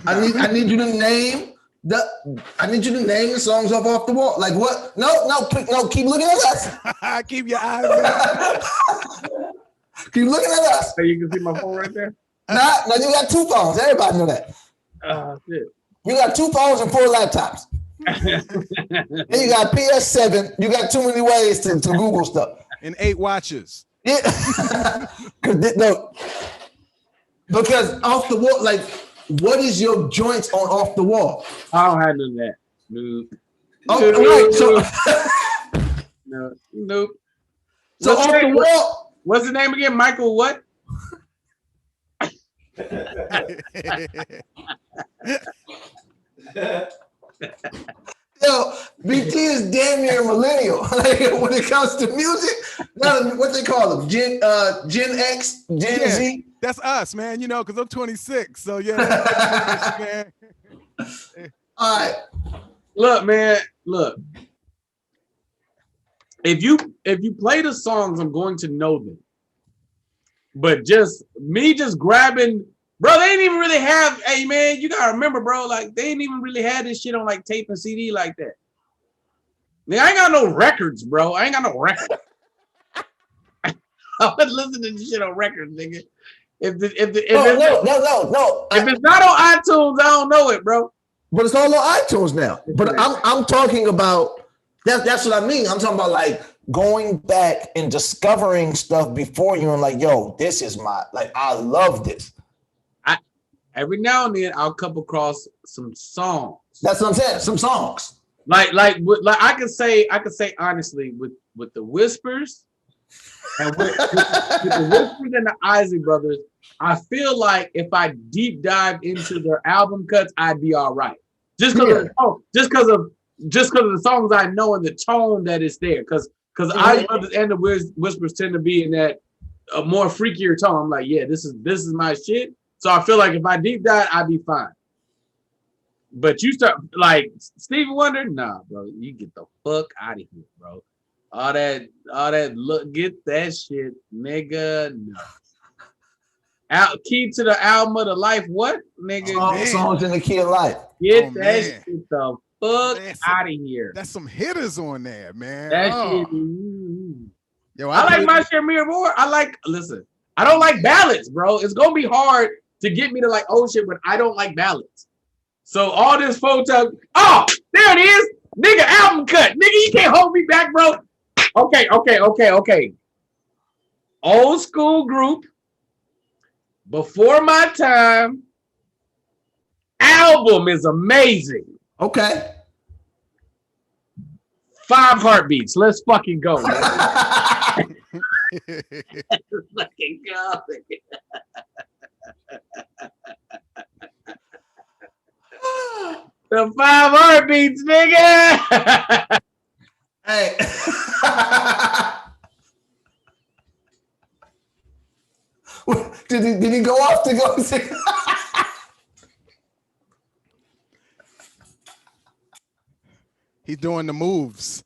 I need you to name the songs off the wall. Like what? No, keep looking at us. Keep your eyes down. Keep looking at us. So you can see my phone right there? No, you got 2 phones. Everybody know that. Shit. You got 2 phones and 4 laptops. Then you got PS7. You got too many ways to Google stuff. And 8 watches. Yeah. Because Off the Wall, like, what is your joints on Off the Wall? I don't have none of that. Nope. Oh, right. So, nope. So Off the Wall. What's the name again? Michael what? Yo, BT is damn near millennial. Like when it comes to music, what they call them, Gen X, Gen Z. That's us, man. You know, because I'm 26. So yeah, man. All right. Look, man. Look. If you play the songs, I'm going to know them. But just grabbing, bro, they ain't even really have, hey man, you gotta remember, bro, like they ain't even really had this shit on like tape and CD like that. Man, I ain't got no records, bro. I ain't got no records. I was listening to this shit on records, nigga. If it's not on iTunes, I don't know it, bro. But it's all on iTunes now. But I'm talking about that's what I mean. I'm talking about like going back and discovering stuff before you and like, yo, this is I love this. Every now and then I'll come across some songs. That's what I'm saying. Some songs. Like I could say honestly with the Whispers and with the Whispers and the Isley Brothers, I feel like if I deep dive into their album cuts, I'd be all right. Just because of the songs I know and the tone that is there. Because Isley Brothers and the Whispers tend to be in that a more freakier tone. I'm like, yeah, this is my shit. So I feel like if I deep dive, I'd be fine. But you start like Stevie Wonder, nah, bro. You get the fuck out of here, bro. All that look, get that shit, nigga. No. Key to the album of the life, what, nigga? Songs in the key of life. Get that shit the fuck out of here. That's some hitters on there, man. That shit. Yo, I like My Share Mirror more. Listen, I don't like ballads, bro. It's gonna be hard to get me to like old shit, but I don't like ballads. So all this photo, there it is, nigga, album cut, nigga, you can't hold me back, bro. Okay. Old school group, before my time, album is amazing. Okay. 5 Heartbeats, let's fucking go. Let's fucking go. The 5 Heartbeats, nigga. Hey. Did he go off to go see? He's doing the moves.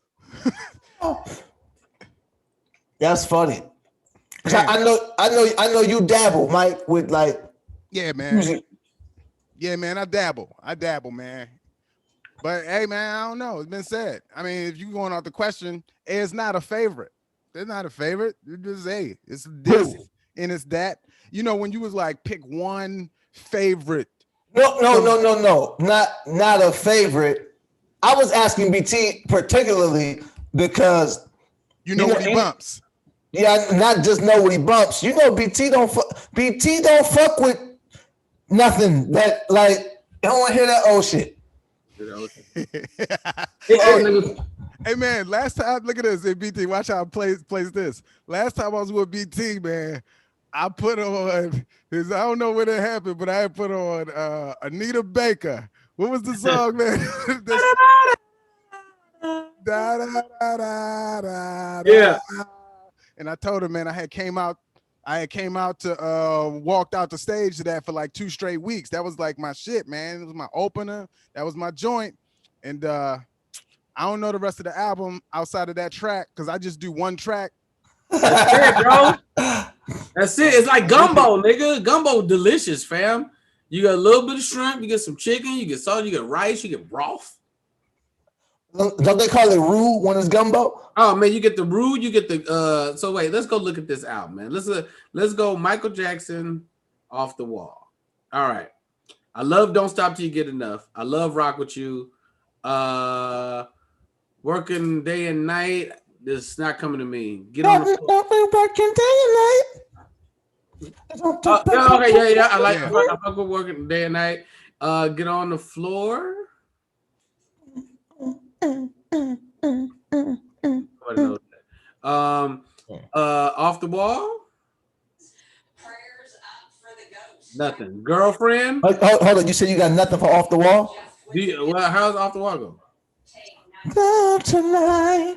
That's funny. I know you dabble, Mike, with like music. Yeah, man, I dabble, man. But hey, man, I don't know. It's been said. I mean, if you going off the question, it's not a favorite. It's not a favorite. It's just it's this and it's that. You know, when you was like pick one favorite. No. Not a favorite. I was asking BT particularly because what he bumps. Yeah, not just know what he bumps. You know, BT don't fuck with nothing that like You don't want to hear that old shit. Hey man, last time, look at this. Hey, BT, watch how I plays this. Last time I was with BT, man, I put on I don't know when it happened, but I had put on Anita Baker. What was the song, man? Yeah. And I told her, man, I had came out to walked out the stage to that for like 2 straight weeks. That was like my shit, man. It was my opener. That was my joint. And I don't know the rest of the album outside of that track because I just do one track. That's it, bro. That's it. It's like gumbo, nigga. Gumbo delicious, fam. You got a little bit of shrimp, you get some chicken, you get salt, you get rice, you get broth. Don't they call it roux when it's gumbo? Oh man, you get the roux, you get the so wait, let's go look at this album, man. Let's go Michael Jackson, Off the Wall. All right. I love Don't Stop Till You Get Enough. I love Rock With You. Working Day and Night. This is not coming to me. Get on the floor. Working day and night. Okay, yeah. I fuck with Working Day and Night. Get on the floor. Off the Wall. Prayers up for the ghost. Nothing. Girlfriend. Hold on. You said you got nothing for Off the Wall? How's Off the Wall go? Love tonight.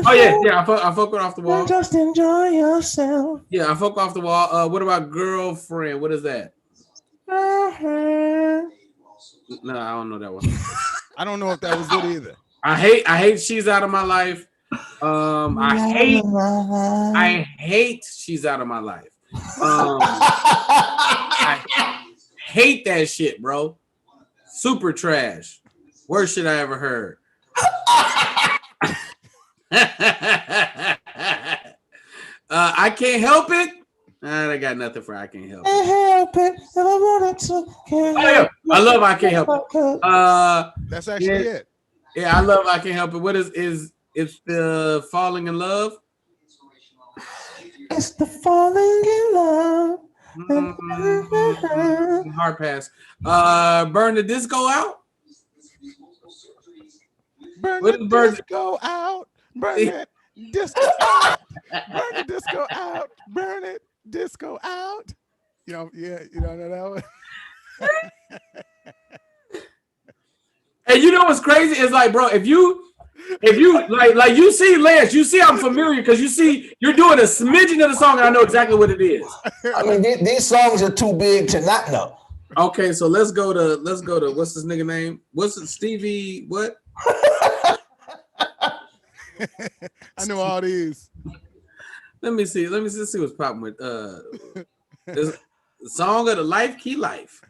Oh yeah. I fuck with Off the Wall. Just enjoy yourself. Yeah, I fuck Off the Wall. What about Girlfriend? What is that? No, I don't know that one. I don't know if that was it either. I hate She's Out of My Life. I hate She's Out of My Life. I hate that shit, bro. Super trash. Worst shit I ever heard. I Can't Help It. I got nothing for I Can't Help It. Help it if I wanted to. I love I Can't Help It. That's actually it. Yeah, I love I Can't Help It. What is it's the Falling in Love? It's the falling in love. Hard pass. Burn the Disco Out. Burn the disco out. Burn it. Disco out. Burn the disco out. Burn it. Disco out. You know that one. And you know what's crazy? It's like, bro, if you like you see Lance, you see I'm familiar because you're doing a smidgen of the song and I know exactly what it is. I mean, these songs are too big to not know. Okay, so let's go to what's this nigga name? What's it? Stevie what? I know all these. Let me see what's popping with this Song of the Life Key Life.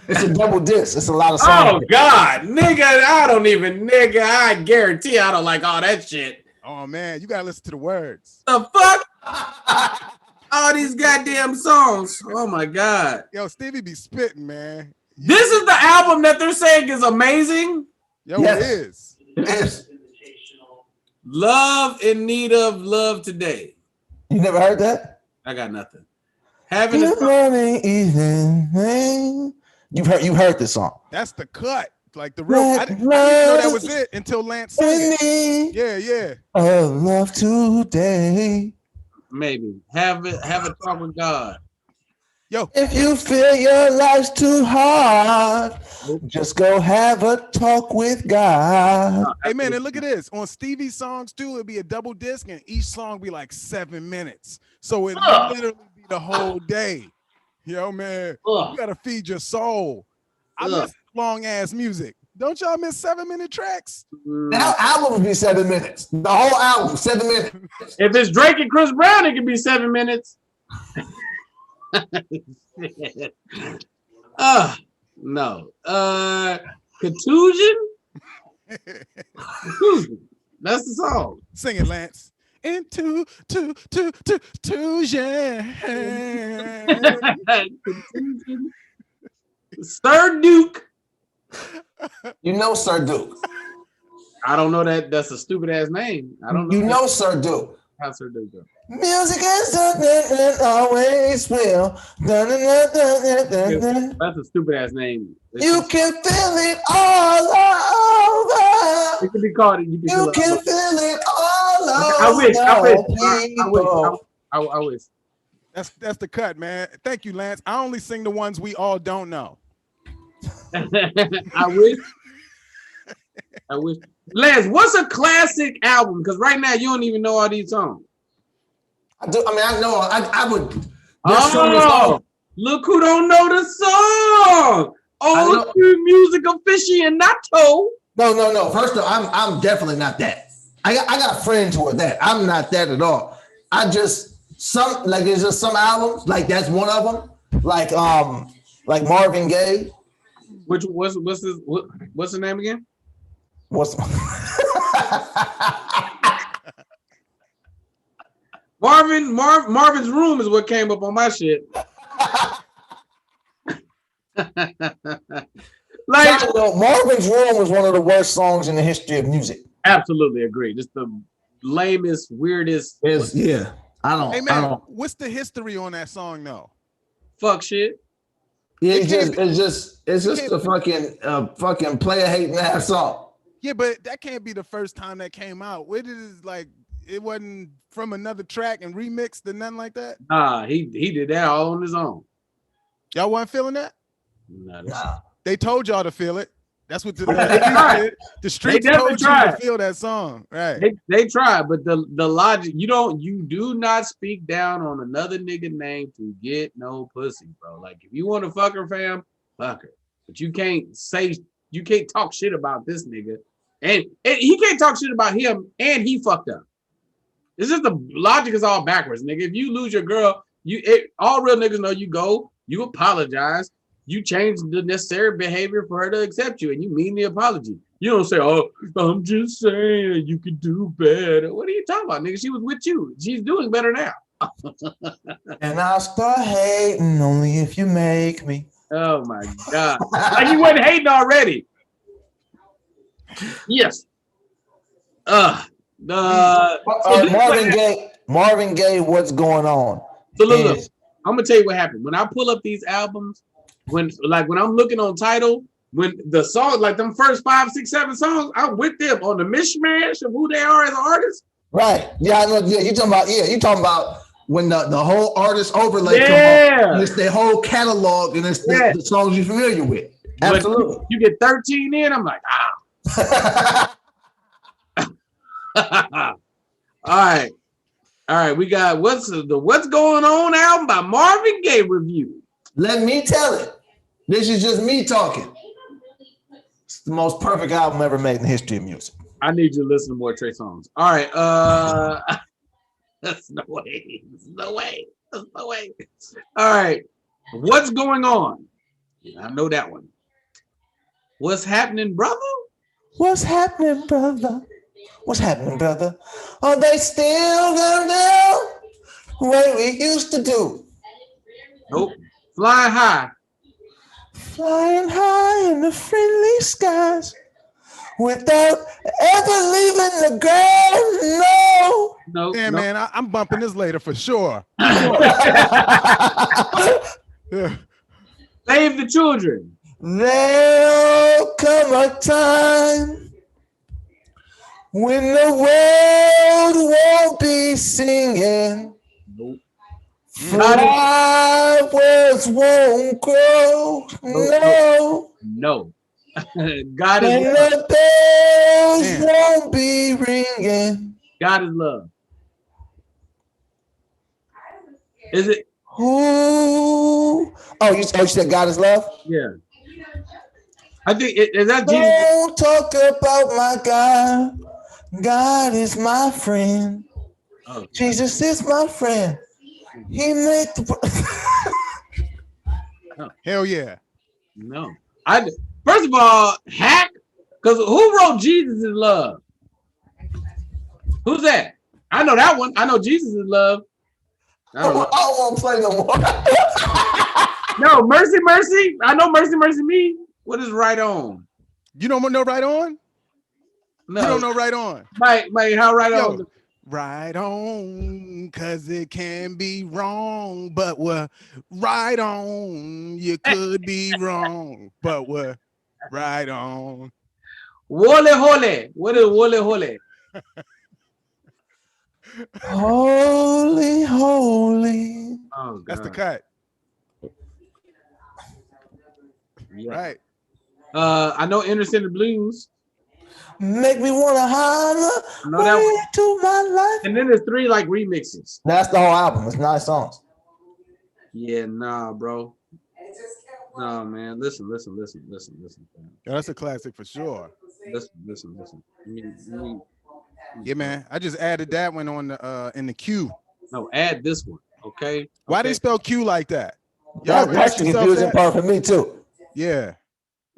It's a double disc. It's a lot of songs. Oh God, nigga, I guarantee I don't like all that shit. Oh man, you gotta listen to the words. The fuck? All these goddamn songs. Oh my God. Yo, Stevie be spitting, man. This is the album that they're saying is amazing. Yo, yes. It is. Yes. Love in Need of Love Today. You never heard that? I got nothing. Having Good morning, evening. You've heard this song. That's the cut. Like the real. I didn't know that was it until Lance sang it. Yeah. Love today. Maybe have a talk with God. Yo, if you feel your life's too hard, just go have a talk with God. Hey man, and look at this. On Stevie's songs too, it'd be a double disc, and each song be like 7 minutes. So it literally be the whole day. Yo, man, you gotta feed your soul. I miss long ass music. Don't y'all miss 7-minute tracks? That album would be 7 minutes. The whole album, 7 minutes. If it's Drake and Chris Brown, it can be 7 minutes. No. Contusion? That's the song. Sing it, Lance. Into contusion. Sir Duke. You know Sir Duke. I don't know that. That's a stupid ass name. I don't know. You know Sir Duke. How's her do go? Music is something and always will. That's a stupid ass name. You can feel it all over. It could be called. You can feel it all over. I wish. That's the cut, man. Thank you, Lance. I only sing the ones we all don't know. I wish. Lance, what's a classic album? Because right now you don't even know all these songs. I do. I mean, I know. I would. Look who don't know the song. Oh, music aficionado. No. First of all, I'm definitely not that. I got friends who are that. I'm not that at all. There's just some albums, like that's one of them. Like Marvin Gaye. What's the name again? Marvin's Room is what came up on my shit. Marvin's Room was one of the worst songs in the history of music. Absolutely agree. Just the lamest, weirdest. Yeah. I don't. What's the history on that song though? Fuck shit. Yeah, it's just a fucking player hating ass song. Yeah, but that can't be the first time that came out. It wasn't from another track and remixed and nothing like that. Nah, he did that all on his own. Y'all wasn't feeling that? Nah. They told y'all to feel it. That's what the streets told you to feel that song, right? They tried, but the logic, you do not speak down on another nigga name to get no pussy, bro. Like if you want to fuck her, fam, fuck her. But you can't talk shit about this nigga, and he can't talk shit about him, and he fucked up. It's just the logic is all backwards, nigga. If you lose your girl, all real niggas know you apologize. You change the necessary behavior for her to accept you, and you mean the apology. You don't say, "Oh, I'm just saying you could do better." What are you talking about, nigga? She was with you. She's doing better now. And I'll start hating only if you make me. Oh my God! Like you wasn't hating already. Yes. Marvin Gaye, what's going on? So look, I'm gonna tell you what happened when I pull up these albums. When I'm looking on Tidal, when the song, like them first 5, 6, 7 songs, I'm with them on the mishmash of who they are as artists. Right. Yeah, I know. Yeah, you talking about when the whole artist overlay come on, and it's their whole catalog and it's the songs you're familiar with. Absolutely. But you get 13 in, I'm like, All right. We got what's going on album by Marvin Gaye review. Let me tell it. This is just me talking. It's the most perfect album ever made in the history of music. I need you to listen to more Trey songs. All right. That's no way. All right. What's going on? I know that one. What's happening, brother? What's happening, brother? Oh, they still gonna do what we used to do. Nope. Flying high. Flying high in the friendly skies without ever leaving the ground. No. Yeah, man, I'm bumping this later for sure. Save the children. There'll come a time when the world won't be singing. Nope. Flowers won't grow. No. God is and love. the bells won't be ringing. God is love. Is it? Ooh. Oh, you said God is love? Yeah. I think is that Jesus? Don't talk about my God. God is my friend. Oh. Jesus is my friend. He made the Hell yeah. No. First of all, hack, because who wrote Jesus is love? Who's that? I know that one. I know Jesus is love. I don't want to play no more. No, mercy, mercy. I know mercy, mercy me. What is right on? You don't know right on? No. You don't know right on. Mike, how right on? Right on, cause it can be wrong, but we're right on. You could be wrong, but we're right on. Wole hole. What is wole hole? Holy, holy. Oh That's the God. cut. Yeah. Right. I know Anderson the Blues. Make me wanna holler I know that one. to my life. And then there's 3 like remixes. That's the whole album. It's 9 songs. Yeah, nah, bro. No, man. Listen. Fam. Yeah, that's a classic for sure. Listen. Yeah, man. I just added that one on the in the queue. No, add this one, okay? Why they spell Q like that? Y'all That's ask the yourself confusing that? part for me too. Yeah.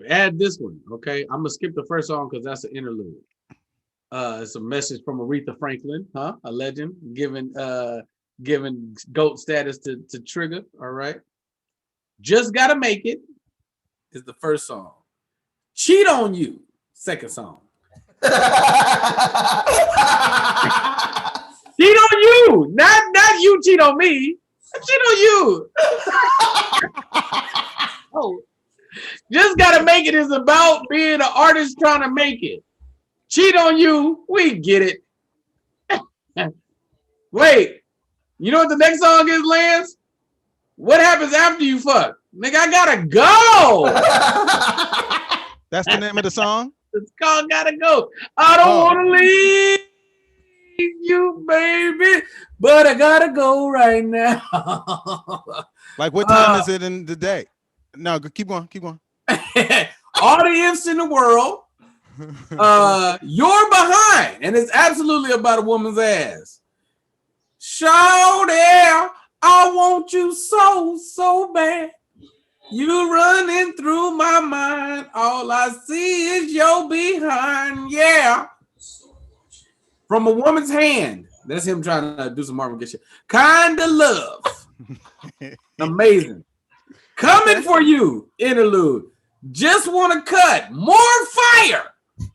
Add this one, okay? I'm gonna skip the first song because that's an interlude. It's a message from Aretha Franklin, a legend, giving GOAT status to Trigger. All right. Just Gotta Make It is the first song. Cheat on You, second song. Cheat on you, not you cheat on me. Cheat on you. Oh, Just Gotta Make It is about being an artist trying to make it. Cheat on You, we get it. Wait, you know what the next song is, Lance? What happens after you fuck? Nigga, I gotta go. That's the name of the song? It's called Gotta Go. I don't want to leave you, baby, but I gotta go right now. Like what time is it in the day? No, keep going. Audience in the world. You're behind, and it's absolutely about a woman's ass. Shout out, I want you so bad. You running through my mind. All I see is your behind. Yeah. From a woman's hand. That's him trying to do some Marvin Gaye shit. Kinda Love. Amazing. Coming for You. Interlude. Just Want to Cut. More Fire. In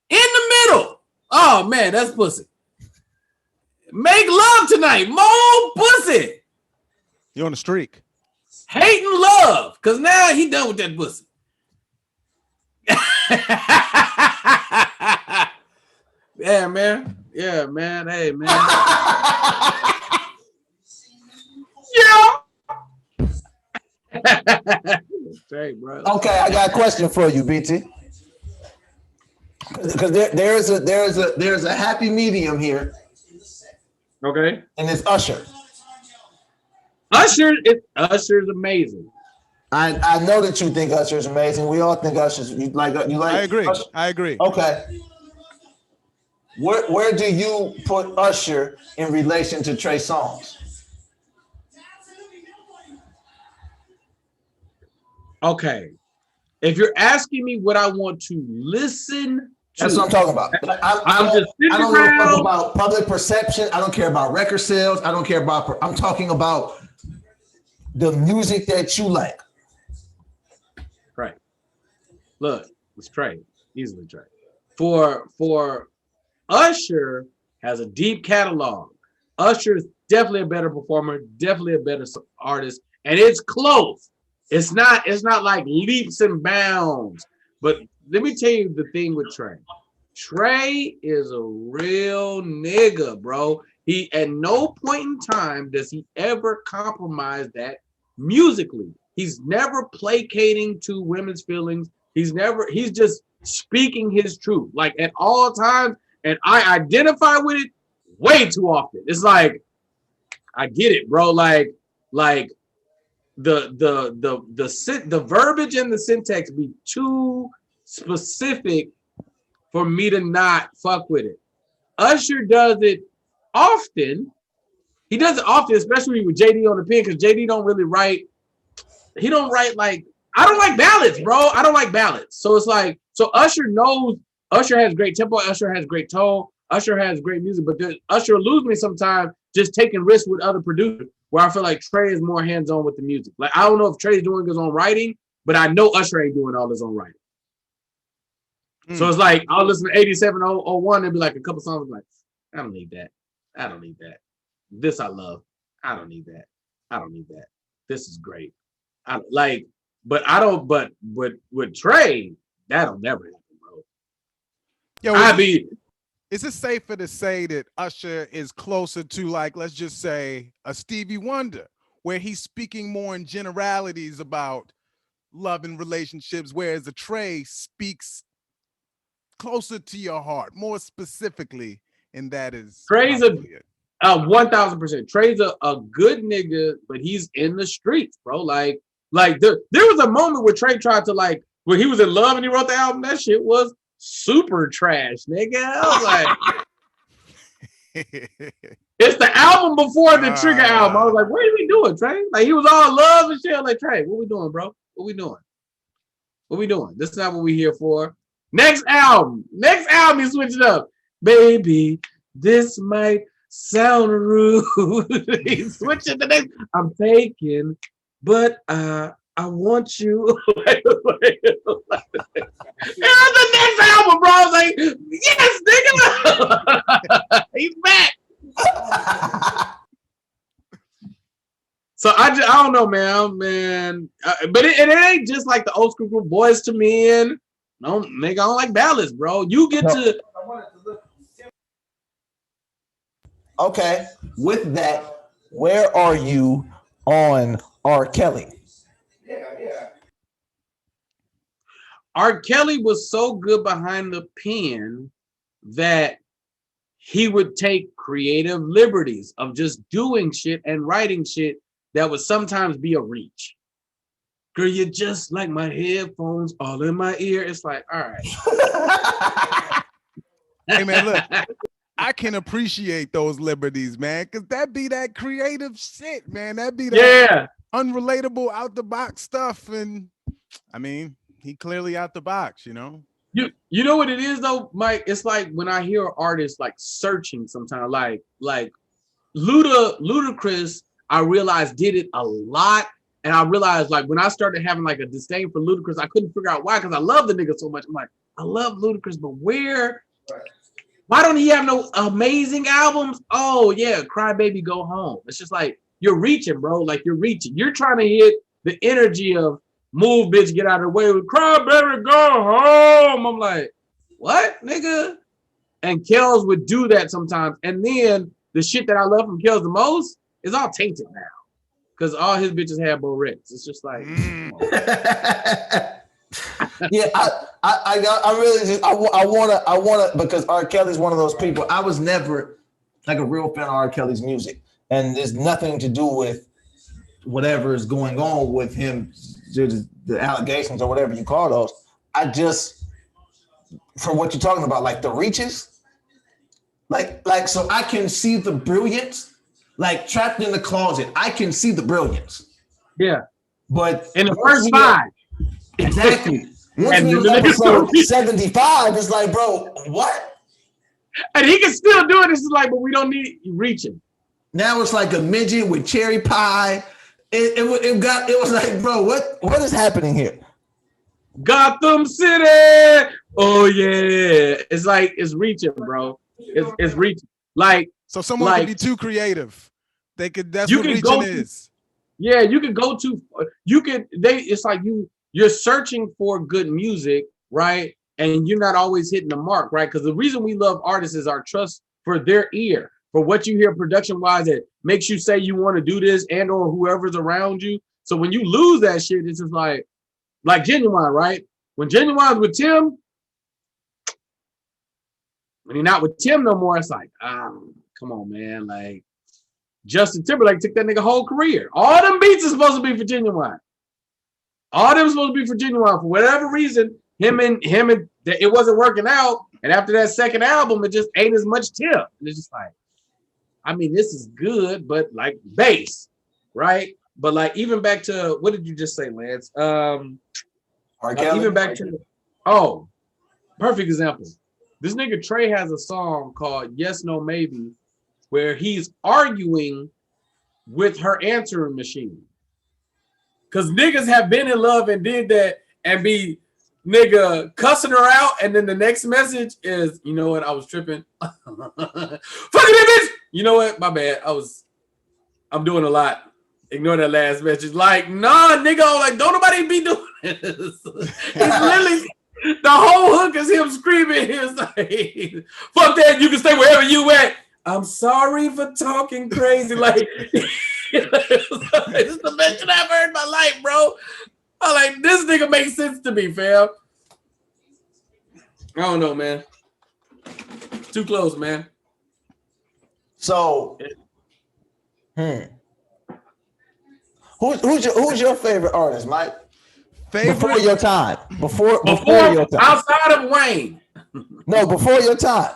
the middle. Oh man, that's pussy. Make Love Tonight. More pussy. You're on the streak. Hate and Love. Because now he done with that pussy. Yeah, man. Hey, man. Yeah. Straight, bro. Okay, I got a question for you, BT. Because there's a happy medium here, Okay. and it's Usher. Usher's amazing. I know that you think Usher's amazing. We all think Usher's you like. I agree. Usher? I agree. Okay. Where do you put Usher in relation to Trey Songz? Okay. If you're asking me what I want to listen to, That's what I'm talking about. I don't talk about public perception. I don't care about record sales. I don't care about. I'm talking about the music that you like. Right. Look, it's Trey. Easily Trey. For Usher has a deep catalog. Usher is definitely a better performer, definitely a better artist, and it's close. It's not like leaps and bounds. But let me tell you the thing with Trey. Trey is a real nigga, bro. He at no point in time does he ever compromise that musically. He's never placating to women's feelings. He's just speaking his truth, like at all times. And I identify with it way too often. It's like, I get it, bro. Like the verbiage and the syntax be too specific for me to not fuck with it. Usher does it often. He does it often, especially with JD on the pen, because JD don't really write. He don't write like, I don't like ballads, bro. I don't like ballads. So it's like, so Usher knows. Usher has great tempo. Usher has great tone. Usher has great music, but Usher lose me sometimes just taking risks with other producers, where I feel like Trey is more hands-on with the music. Like, I don't know if Trey's doing his own writing, but I know Usher ain't doing all his own writing. So it's like, I'll listen to 8701 and be like a couple songs like, I don't need that. I don't need that. This I love. I don't need that. I don't need that. This is great. I like, but I don't. But with Trey, that'll never happen, bro. Yo, I be is it safer to say that Usher is closer to, like, let's just say a Stevie Wonder, where he's speaking more in generalities about love and relationships, whereas the Trey speaks closer to your heart, more specifically, and that is Trey's probably it. 1000%. Trey's a good nigga, but he's in the streets, bro. Like there was a moment where Trey tried to like when he was in love and he wrote the album. That shit was super trash, nigga. I was like, it's the album before the Trigger album. I was like, what are we doing, Trey? Like he was all love and shit. I'm like, Trey, what we doing, bro? What we doing? What we doing? This is not what we here for. Next album, he switched it up, baby. This might sound rude. He switched it the next. I'm taking, but I want you. And the next album, bro. I was like, yes, nigga. He's back. So I don't know, man. But it ain't just like the old school group Boys to Men. No, nigga, I don't like ballads, bro. You get to. Okay, with that, where are you on R. Kelly? R. Kelly was so good behind the pen that he would take creative liberties of just doing shit and writing shit that would sometimes be a reach. Girl, you're just like my headphones all in my ear. It's like, all right. Hey man, look, I can appreciate those liberties, man, because that be that creative shit, man. That be that unrelatable, out the box stuff. And I mean, he clearly out the box, you know. You know what it is though, Mike? It's like when I hear artists like searching sometimes, like Ludacris, I realized did it a lot. And I realized like when I started having like a disdain for Ludacris, I couldn't figure out why, because I love the nigga so much. I'm like, I love Ludacris, but why don't he have no amazing albums? Oh yeah, Cry Baby Go Home. It's just like you're reaching, bro. Like you're reaching. You're trying to hit the energy of move, bitch, get out of the way with Cry Baby Go Home. I'm like, what, nigga? And Kells would do that sometimes. And then the shit that I love from Kells the most is all tainted now. Because all his bitches have Borettes. It's just like, yeah, I really just I wanna because R. Kelly's one of those people. I was never like a real fan of R. Kelly's music, and there's nothing to do with whatever is going on with him, the allegations or whatever you call those. I just, for what you're talking about, like the reaches, like so I can see the brilliance. Like trapped in the closet, I can see the brilliance. Yeah, but in the first five, exactly. Once we was episode 75, it's like, bro, what? And he can still do it. It's like, but we don't need reaching. Now it's like a midget with cherry pie. It was like, bro, what is happening here? Gotham City. Oh yeah, it's like it's reaching, bro. It's reaching. Like. So someone could be too creative. They could. That's what reaching is. Yeah, you could go to. You could. It's like you're searching for good music, right? And you're not always hitting the mark, right? Because the reason we love artists is our trust for their ear, for what you hear production wise that makes you say you want to do this and or whoever's around you. So when you lose that shit, it's just like Genuine, right? When Genuine's with Tim, when he's not with Tim no more, it's like come on, man. Like Justin Timberlake took that nigga whole career. All them beats are supposed to be for Genuine. All them supposed to be for Genuine. For whatever reason, him and it wasn't working out. And after that second album, it just ain't as much Tim. And it's just like, I mean, this is good, but like bass, right? But like even back to what did you just say, Lance? Even back to perfect example. This nigga Trey has a song called Yes, No, Maybe, where he's arguing with her answering machine. Because niggas have been in love and did that and be nigga cussing her out, and then the next message is, you know what, I was tripping. Fucking bitch. You know what? My bad. I'm doing a lot. Ignore that last message. Like, nah, nigga, like, don't nobody be doing this. It's literally the whole hook is him screaming. He's like, fuck that, you can stay wherever you at. I'm sorry for talking crazy. Like, this is the best shit I've heard in my life, bro. I'm like, this nigga makes sense to me, fam. I don't know, man. Too close, man. So, who's your favorite artist, Mike? Before your time. Before your time. Outside of Wayne. No, before your time.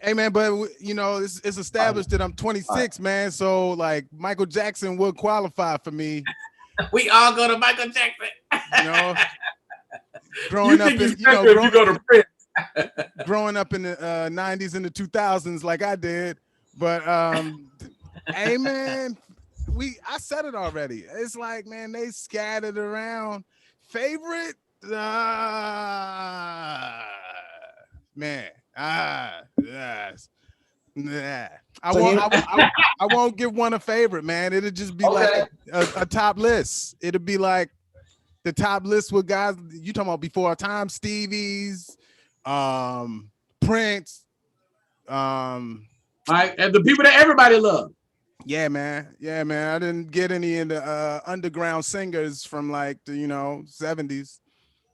Hey man, but you know it's established that I'm 26, man. So like Michael Jackson would qualify for me. We all go to Michael Jackson. You know, growing up in growing up in the 90s and the 2000s like I did. But hey man, I said it already. It's like, man, they scattered around. Favorite? Man. Yes. Nah. I won't give one a favorite, man. It'll just be like a top list. It'll be like the top list with guys you talking about before our time, Stevie's, Prince, Right, and the people that everybody loves. Yeah, man. I didn't get any in the underground singers from like the 70s.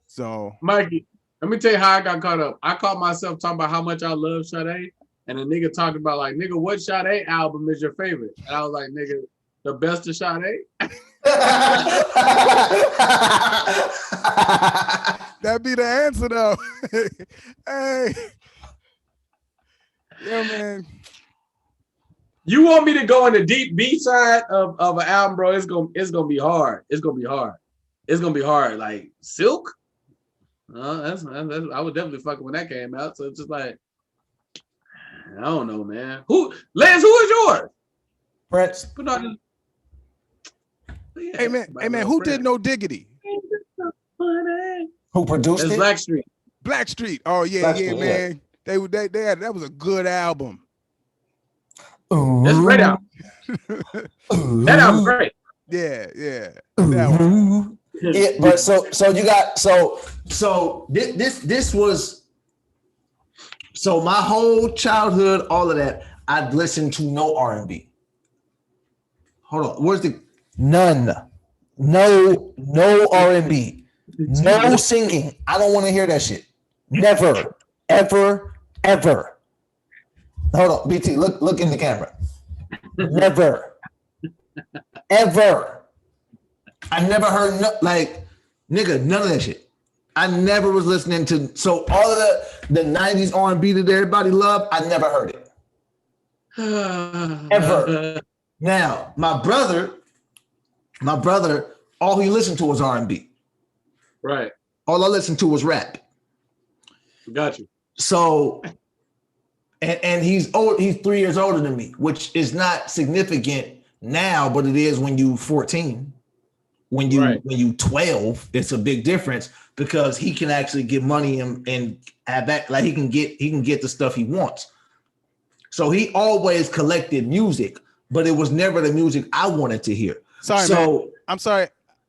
So Mikey, let me tell you how I got caught up. I caught myself talking about how much I love Sade, and a nigga talked about like, nigga, what Sade album is your favorite? And I was like, nigga, the best of Sade. That'd be the answer though. Hey. Yeah, man. You want me to go in the deep B side of an album, bro? It's gonna be hard. It's gonna be hard. Like Silk. That's I was definitely fucking when that came out. So it's just like, I don't know, man. Lance? Who is yours? Prince. Yeah, hey man, who did No Diggity? Who produced That's it? Blackstreet. Oh yeah, man. They had, that was a good album. That's a great album. That album's great. Yeah. That one. Yeah, but so you got this was so my whole childhood, all of that, I'd listened to no R&B. Hold on, where's the none? No R&B, no singing. I don't want to hear that shit. Never, ever. Hold on, BT, look in the camera. Never, ever. I never heard none of that shit. I never was listening to so all of the 90s R&B that everybody loved, I never heard it. Ever. Now, my brother, all he listened to was R&B. Right. All I listened to was rap. Got you. So and he's 3 years older than me, which is not significant now, but it is when you 14. When you 12, it's a big difference because he can actually get money and have that, like he can get the stuff he wants. So he always collected music, but it was never the music I wanted to hear. Sorry, man. I'm sorry.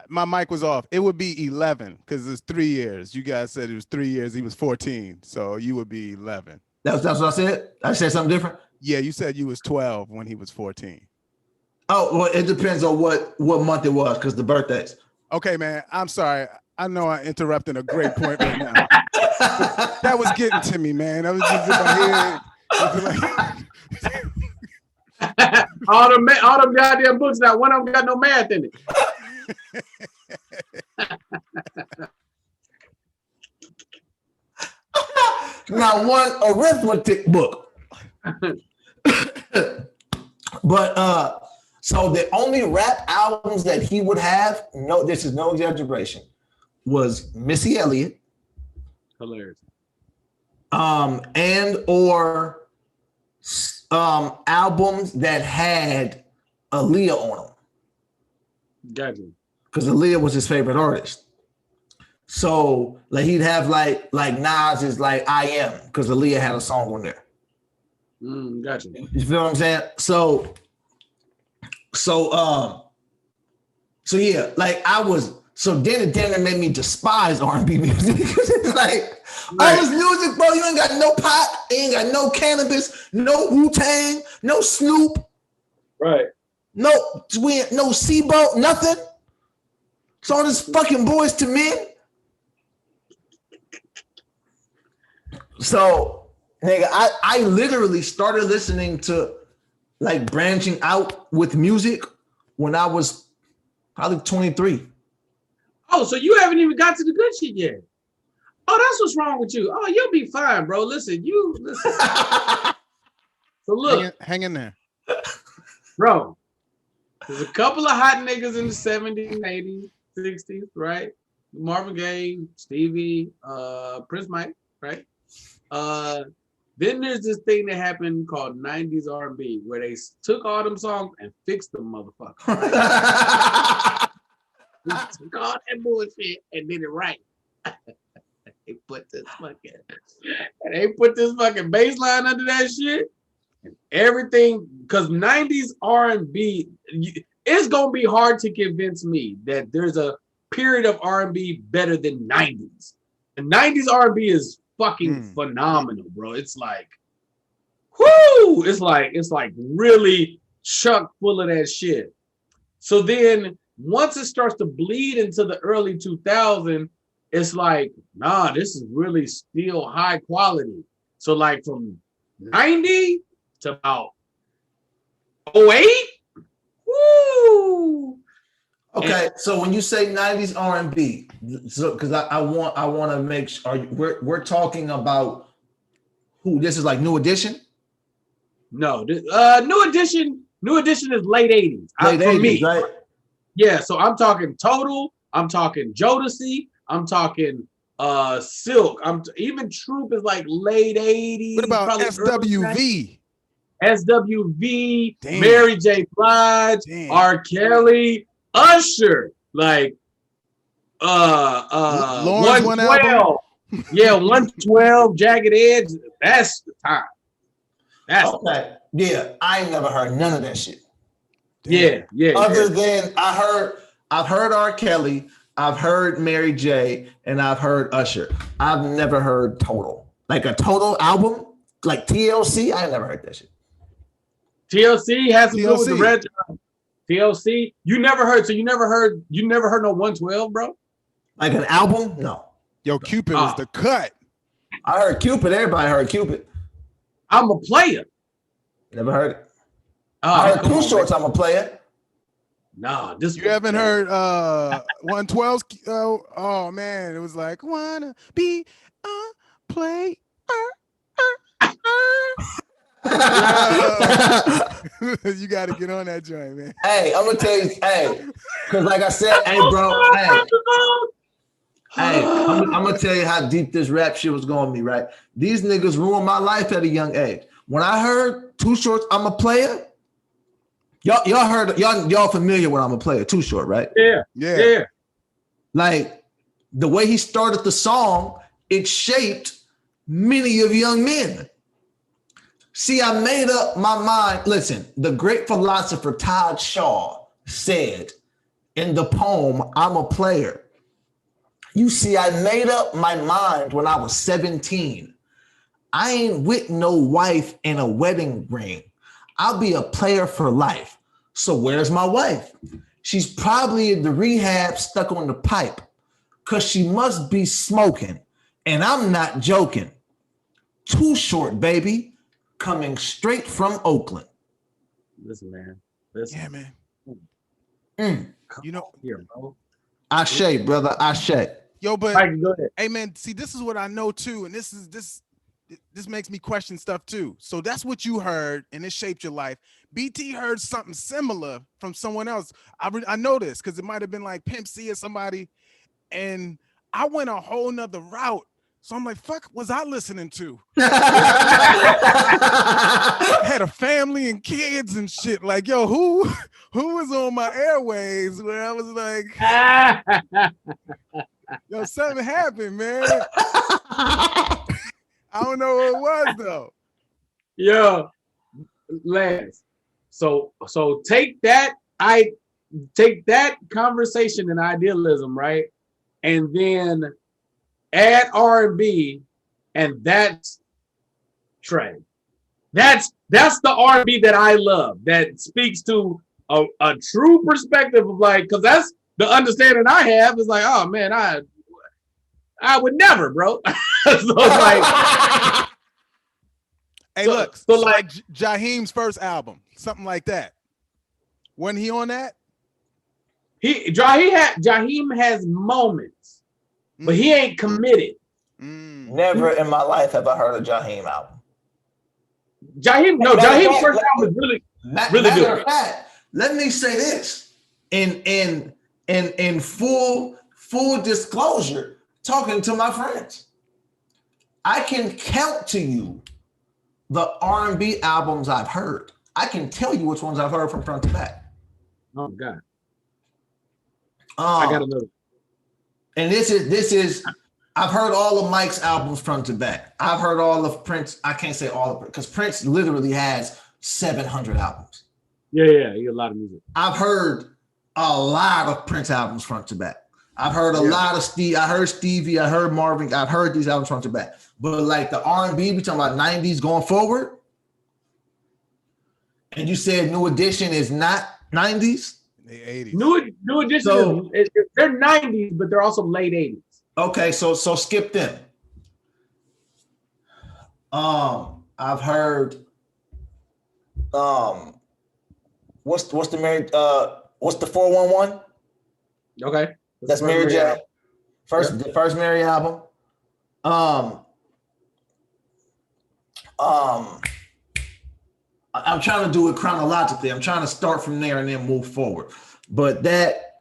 My mic was off. It would be 11 because it's 3 years. You guys said it was 3 years. He was 14. So you would be 11. That's what I said? I said something different? Yeah, you said you was 12 when he was 14. Oh, well, it depends on what month it was because the birthdays. Okay, man. I'm sorry. I know I'm interrupting a great point right now. That was getting to me, man. I was just in my head. all them goddamn books now. One of them got no math in it. Not one arithmetic book. But so the only rap albums that he would have, no, this is no exaggeration, was Missy Elliott. Hilarious. And or albums that had Aaliyah on them. Gotcha. Because Aaliyah was his favorite artist. So like he'd have like Nas is like I Am because Aaliyah had a song on there. Gotcha. You feel what I'm saying? So yeah, like I was. So then it made me despise R&B music. It's like all this music, bro. You ain't got no pot, ain't got no cannabis, no Wu-Tang, no Snoop, Right. no SIBO, nothing. It's all this fucking Boys to Men. So, nigga, I literally started listening to like branching out with music when I was probably 23. Oh, so you haven't even got to the good shit yet. Oh, that's what's wrong with you. Oh, you'll be fine, bro. Listen. So look, hang in there, bro. There's a couple of hot niggas in the 70s, 80s, 60s, right? Marvin Gaye, Stevie, Prince Mike, right? Then there's this thing that happened called 90s R&B where they took all them songs and fixed them motherfuckers, right? They took all that bullshit and did it right. They put this fucking bass line under that shit and everything, because 90s R&B, it's gonna be hard to convince me that there's a period of R&B better than 90s. And 90s R&B is fucking phenomenal, bro. It's like, whoo! It's like really chuck full of that shit. So then once it starts to bleed into the early 2000s, it's like, nah, this is really still high quality. So like from 90 to about 08, woo! Okay, so when you say 90s R&B, so because I want to make sure we're talking about who this is, like New Edition? No, New Edition is late 80s. Late 80s, right? Yeah, so I'm talking Total, I'm talking Jodeci, I'm talking Silk. Even Troop is like late 80s. What about SWV? SWV, Damn. Mary J. Blige, Damn. R. Kelly, Usher, like Lawrence 112. Yeah, 112, Jagged Edge. That's the time. That's okay. Yeah, I ain't never heard none of that shit. Yeah. Other than I've heard R. Kelly, I've heard Mary J, and I've heard Usher. I've never heard Total. Like a Total album, like TLC. I ain't never heard that shit. TLC has to do with the red. TLC. You never heard no 112, bro? Like an album? No. Yo, Cupid is the cut. I heard Cupid. Everybody heard Cupid. I'm a player. Never heard it. I heard Too Shorts. I'm a player. Nah, this you haven't heard 112's oh man, it was like wanna be a player. You got to get on that joint, man. Hey, I'm gonna tell you, because like I said, bro, I'm gonna tell you how deep this rap shit was going to me, right? These niggas ruined my life at a young age. When I heard Too Shorts, I'm a player. Y'all heard, y'all familiar with I'm a player, Too Short, right? Yeah. Like the way he started the song, it shaped many of young men. See, I made up my mind. Listen, the great philosopher Todd Shaw said in the poem, I'm a player. You see, I made up my mind when I was 17. I ain't with no wife and a wedding ring. I'll be a player for life. So where's my wife? She's probably in the rehab stuck on the pipe because she must be smoking. And I'm not joking. Too Short, baby. Coming straight from Oakland. Listen, man. Listen. Yeah, man. You know, here, bro. Ashe, brother. Ashe. Yo, but Mike, go ahead. Hey, man. See, this is what I know too, and this makes me question stuff too. So that's what you heard, and it shaped your life. BT heard something similar from someone else. I know this because it might have been like Pimp C or somebody, and I went a whole nother route. So I'm like, fuck, was I listening to? I had a family and kids and shit. Like, yo, who was on my airwaves where I was like, Yo, something happened, man. I don't know what it was though. Yeah, Lance. So take that conversation and idealism, right? And then add R&B, and that's Trey. That's the R&B that I love. That speaks to a true perspective of like, because that's the understanding I have is like, oh man, I would never, bro. So it's like, Hey, so- look, so so like- like Jaheim's first album, something like that. Wasn't he on that? Jaheim has moments, but he ain't committed. Never in my life have I heard a Jaheim album. Jaheim's first album is really Matter good. of fact, let me say this in full disclosure, talking to my friends, I can count to you the R&B albums I've heard. I can tell you which ones I've heard from front to back. Oh God, I gotta know. And this is I've heard all of Mike's albums front to back. I've heard all of Prince. I can't say all of it because Prince literally has 700 albums. Yeah, he got a lot of music. I've heard a lot of Prince albums front to back. I've heard a lot of Steve. I heard Stevie. I heard Marvin. I've heard these albums front to back. But like the R&B, we talking about 90s going forward. And you said New Edition is not 90s? The 80s. New Edition, they're 90s, but they're also late 80s. Okay, so skip them. I've heard what's the Mary what's the 411? Okay. That's Mary J. The first Mary album. I'm trying to do it chronologically. I'm trying to start from there and then move forward. But that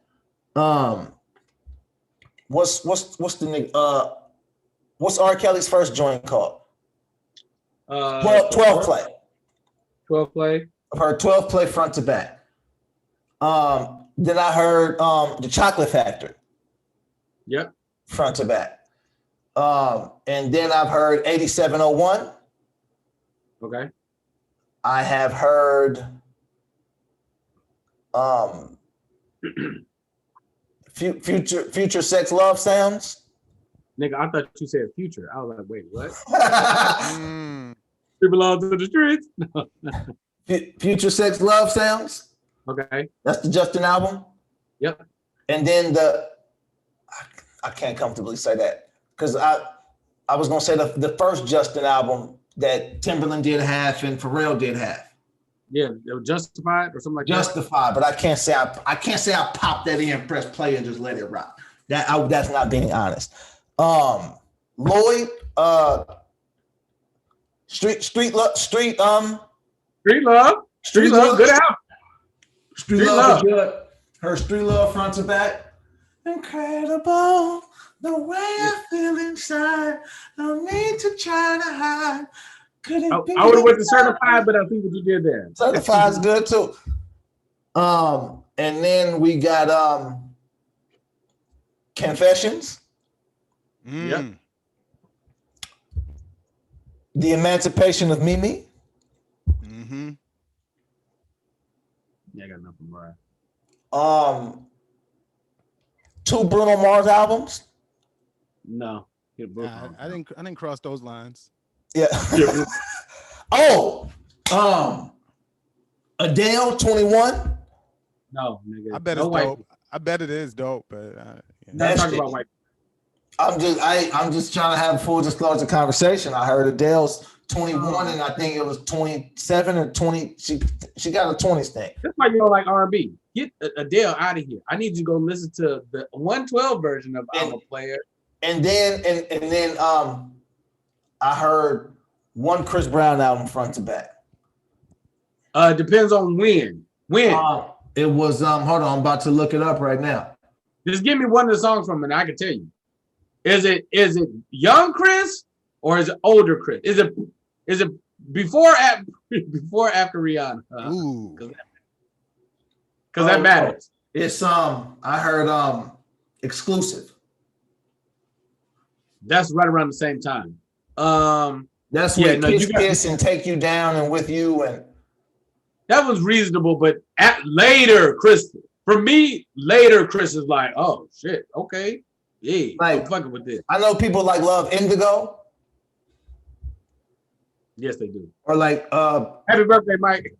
what's R. Kelly's first joint called? 12 play. 12 play. I've heard 12 play front to back. Then I heard the Chocolate Factory. Yep. Front to back. And then I've heard 8701. Okay. I have heard Future Sex Love Sounds. Nigga, I thought you said Future. I was like, wait, what? We belong to the streets. Future Sex Love Sounds. Okay. That's the Justin album. Yep. And then I can't comfortably say that because I was gonna say the first Justin album that Timberland did half and Pharrell did half. Yeah, it was Justified or something like Justified, but I can't say I popped that in, press play, and just let it rock. That's not being honest. Lloyd, Street Love, good album. Street Love. Is good. Her Street Love front to back. Incredible the way I feel inside. No need to try to hide. I would have went to Certified, but I think what you did there. Certified is good too. And then we got Confessions. Yep. The Emancipation of Mimi. Mm-hmm. Yeah, I got nothing more. 2 Bruno Mars albums. No. I didn't cross those lines. Yeah. Adele 21. No, nigga. I bet no it's white. dope. I bet it is dope, but Not talking about white. I'm just trying to have a full disclosure conversation. I heard Adele's 21 and I think it was 27 or 20. She got a 20s thing. That's why you don't like R&B. Get Adele out of here. I need you to go listen to the 112 version of I'm a Player. And then I heard one Chris Brown album front to back. Depends on when. It was hold on, I'm about to look it up right now. Just give me one of the songs from it and I can tell you. Is it young Chris or is it older Chris? Is it before after Rihanna? ooh. Because that matters. It's I heard Exclusive. That's right around the same time. That's Yeah, when no, you Kiss and Take You Down and With You and that was reasonable, but at later, Chris, for me, later, Chris is like, oh shit, okay, yeah, I'm like fucking with this. I know people like love Indigo Yes, they do. or like Happy birthday, Mike.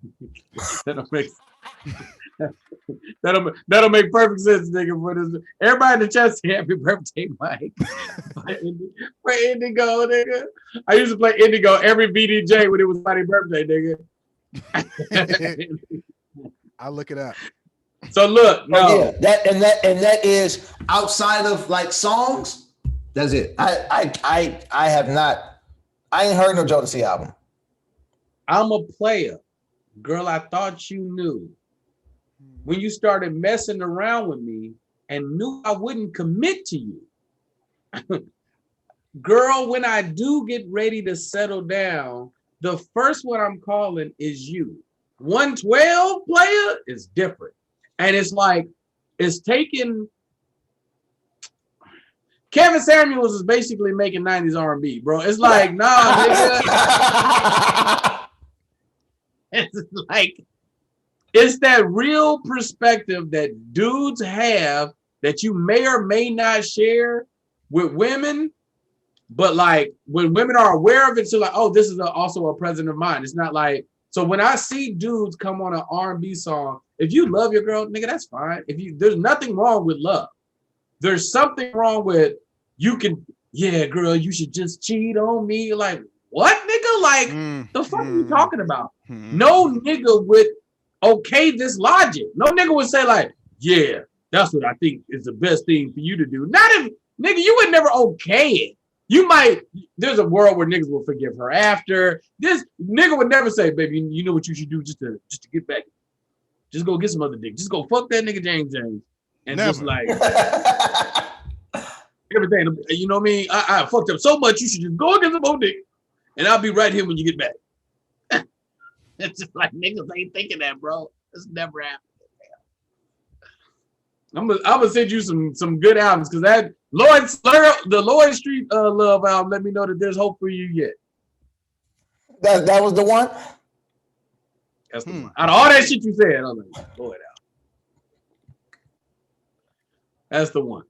that'll make perfect sense, nigga. For this, everybody in the chat say happy birthday, Mike. For Indigo, nigga. I used to play Indigo every VDJ when it was my birthday, nigga. I'll look it up. So look, no, yeah, that is outside of like songs. That's it. I have not. I ain't heard no Jodeci album. I'm a player, girl. I thought you knew when you started messing around with me and knew I wouldn't commit to you. Girl, when I do get ready to settle down, the first one I'm calling is you. 112 player is different. And it's like, it's taking, Kevin Samuels is basically making 90s R&B, bro. It's like, nah, nigga. It's like, it's that real perspective that dudes have that you may or may not share with women. But like when women are aware of it, so like, oh, this is also a present of mine. It's not like, so when I see dudes come on an R&B song, if you love your girl, nigga, that's fine. There's nothing wrong with love. There's something wrong with yeah, girl, you should just cheat on me. Like, what, nigga? Like, the fuck are you talking about? No nigga would okay this logic. No nigga would say like, yeah, that's what I think is the best thing for you to do. Not if, nigga, you would never okay it. You might, there's a world where niggas will forgive her after. This nigga would never say, baby, you know what you should do just to get back. Just go get some other dick. Just go fuck that nigga James. And never. Just like everything, you know what I mean? I fucked up so much, you should just go get some more dick. And I'll be right here when you get back. It's just like niggas ain't thinking that, bro. It's never happened. I'm gonna send you some good albums because that the Lloyd Street Love album let me know that there's hope for you yet. That was the one. That's the one. Out of all that shit you said, I'm like, Lloyd album. That's the one.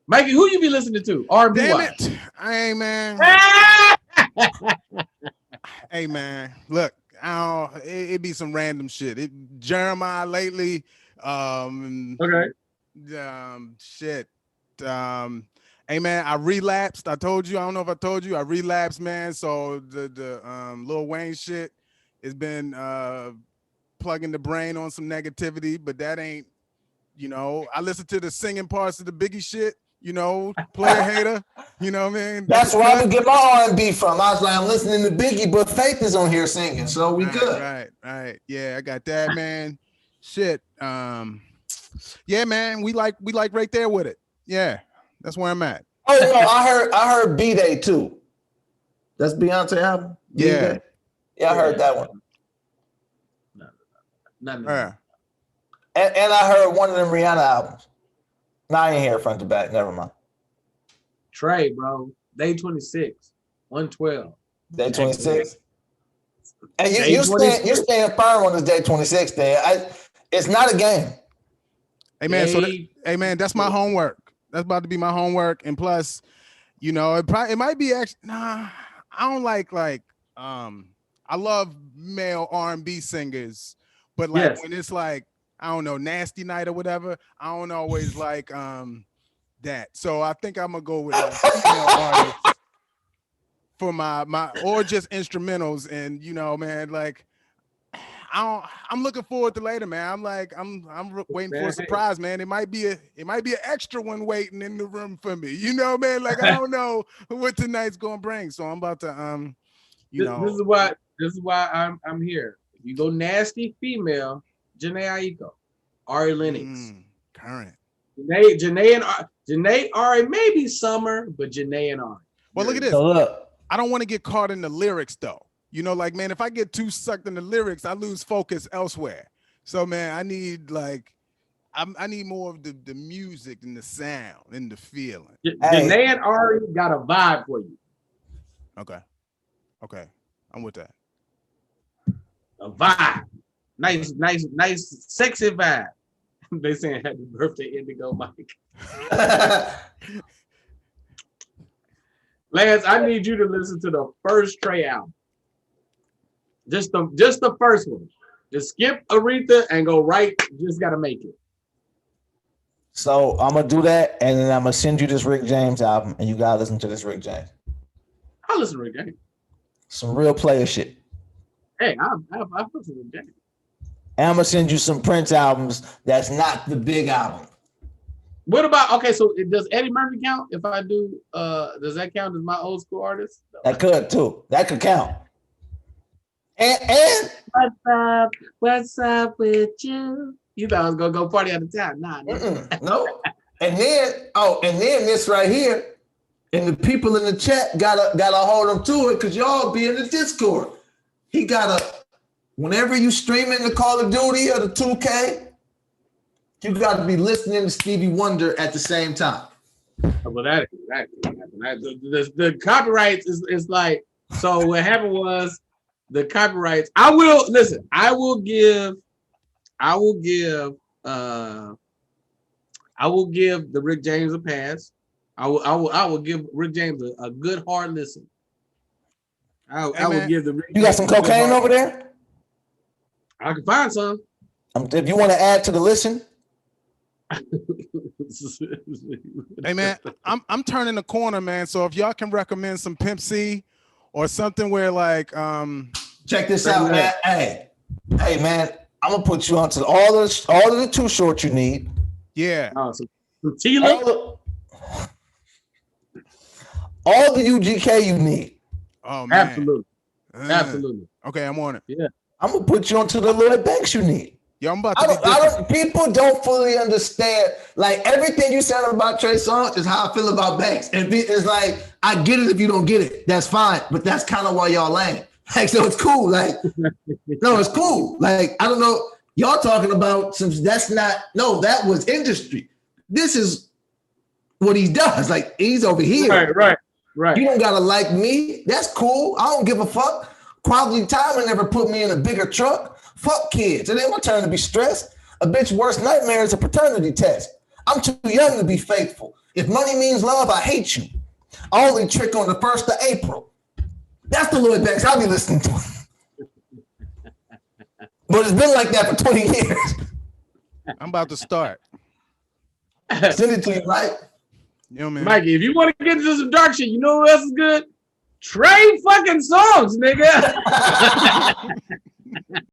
Mikey, who you be listening to? R&B Damn wise? it! Hey man. Hey man, look, it be some random shit. Jeremiah lately. Okay. Shit. Hey man, I relapsed. I told you. I don't know if I told you. I relapsed, man. So the Lil Wayne shit has been plugging the brain on some negativity, but that ain't. You know, I listen to the singing parts of the Biggie shit. You know, player hater. You know what I mean? That's where I would get my R&B from. I was like, I'm listening to Biggie, but Faith is on here singing, so we good. Right. Yeah, I got that, man. Shit. Yeah, man, we like right there with it. Yeah, that's where I'm at. Oh no, I heard B-Day too. That's Beyonce album. Yeah. B-Day? Yeah, I heard that one. No. Yeah. And I heard one of them Rihanna albums. No, I ain't hear front to back. Never mind. Trey, bro. Day 26. 112. Day 26. And you're staying firm on this day 26 thing. It's not a game. Hey man, hey man, that's my homework. That's about to be my homework. And plus, you know, it might be actually I don't like I love male R&B singers, but like when it's like I don't know, Nasty Night or whatever, I don't always like that. So I think I'm gonna go with female artists for my or just instrumentals. And you know, man, like I'm looking forward to later, man. I'm waiting for a surprise, man. It might be an extra one waiting in the room for me. You know, man. Like I don't know what tonight's gonna bring. So I'm about to This is why I'm here. If you go nasty female, Janae Aiko, Ari Lennox, current. Janae Ari, maybe Summer, but Janae and Ari. Well, look at this. I don't want to get caught in the lyrics though. You know, like, man, if I get too sucked in the lyrics, I lose focus elsewhere. So, man, I need like I need more of the music and the sound and the feeling. Janae and Ari got a vibe for you. Okay, I'm with that. A vibe. Nice, sexy vibe. They saying happy birthday, Indigo Mike. Lance, I need you to listen to the first Trey album. Just the first one. Just skip Aretha and go right. Just gotta make it. So I'm gonna do that, and then I'm gonna send you this Rick James album, and you gotta listen to this Rick James. I'll listen to Rick James. Some real player shit. Hey, I'll listen to Rick James. And I'm gonna send you some Prince albums that's not the big album. What about, okay, so does Eddie Murphy count? If I do, does that count as my old school artist? That could too. That could count. And what's up with you? You thought I was gonna go party out of town. Nah. No. And then this right here, and the people in the chat gotta hold him to it because y'all be in the Discord. He gotta, whenever you streaming the Call of Duty or the 2K, you gotta be listening to Stevie Wonder at the same time. Well, that the copyrights is like, so what happened was the copyrights. I will give the Rick James a pass. I will give Rick James a good hard listen. I will give the Rick You got some cocaine over there? I can find some. If you want to add to the listen. Hey man, I'm turning the corner, man. So if y'all can recommend some Pimp C or something where like check this out, man. Hey man, I'm gonna put you onto all of the Too Short you need. Yeah. Some Tila. All the UGK you need. Oh man. Absolutely. Okay, I'm on it. Yeah. I'm gonna put you onto the Lloyd Banks you need. Yo, I'm about to people don't fully understand. Like everything you said about Trey Songz is how I feel about Banks. And it's like, I get it if you don't get it. That's fine. But that's kind of why y'all lame. Like, so it's cool. Like, no, it's cool. Like, I don't know. Y'all talking about that was industry. This is what he does. Like, he's over here. Right. You don't gotta like me. That's cool. I don't give a fuck. Quality time will never put me in a bigger truck. Fuck kids. It ain't my turn to be stressed. A bitch worst nightmare is a paternity test. I'm too young to be faithful. If money means love, I hate you. I only trick on the 1st of April. That's the Lloyd Banks I'll be listening to. But it's been like that for 20 years. I'm about to start. Send it to you, right? Yo, man. Mikey, if you want to get into some dark shit, you know who else is good? Trey fucking Songz, nigga.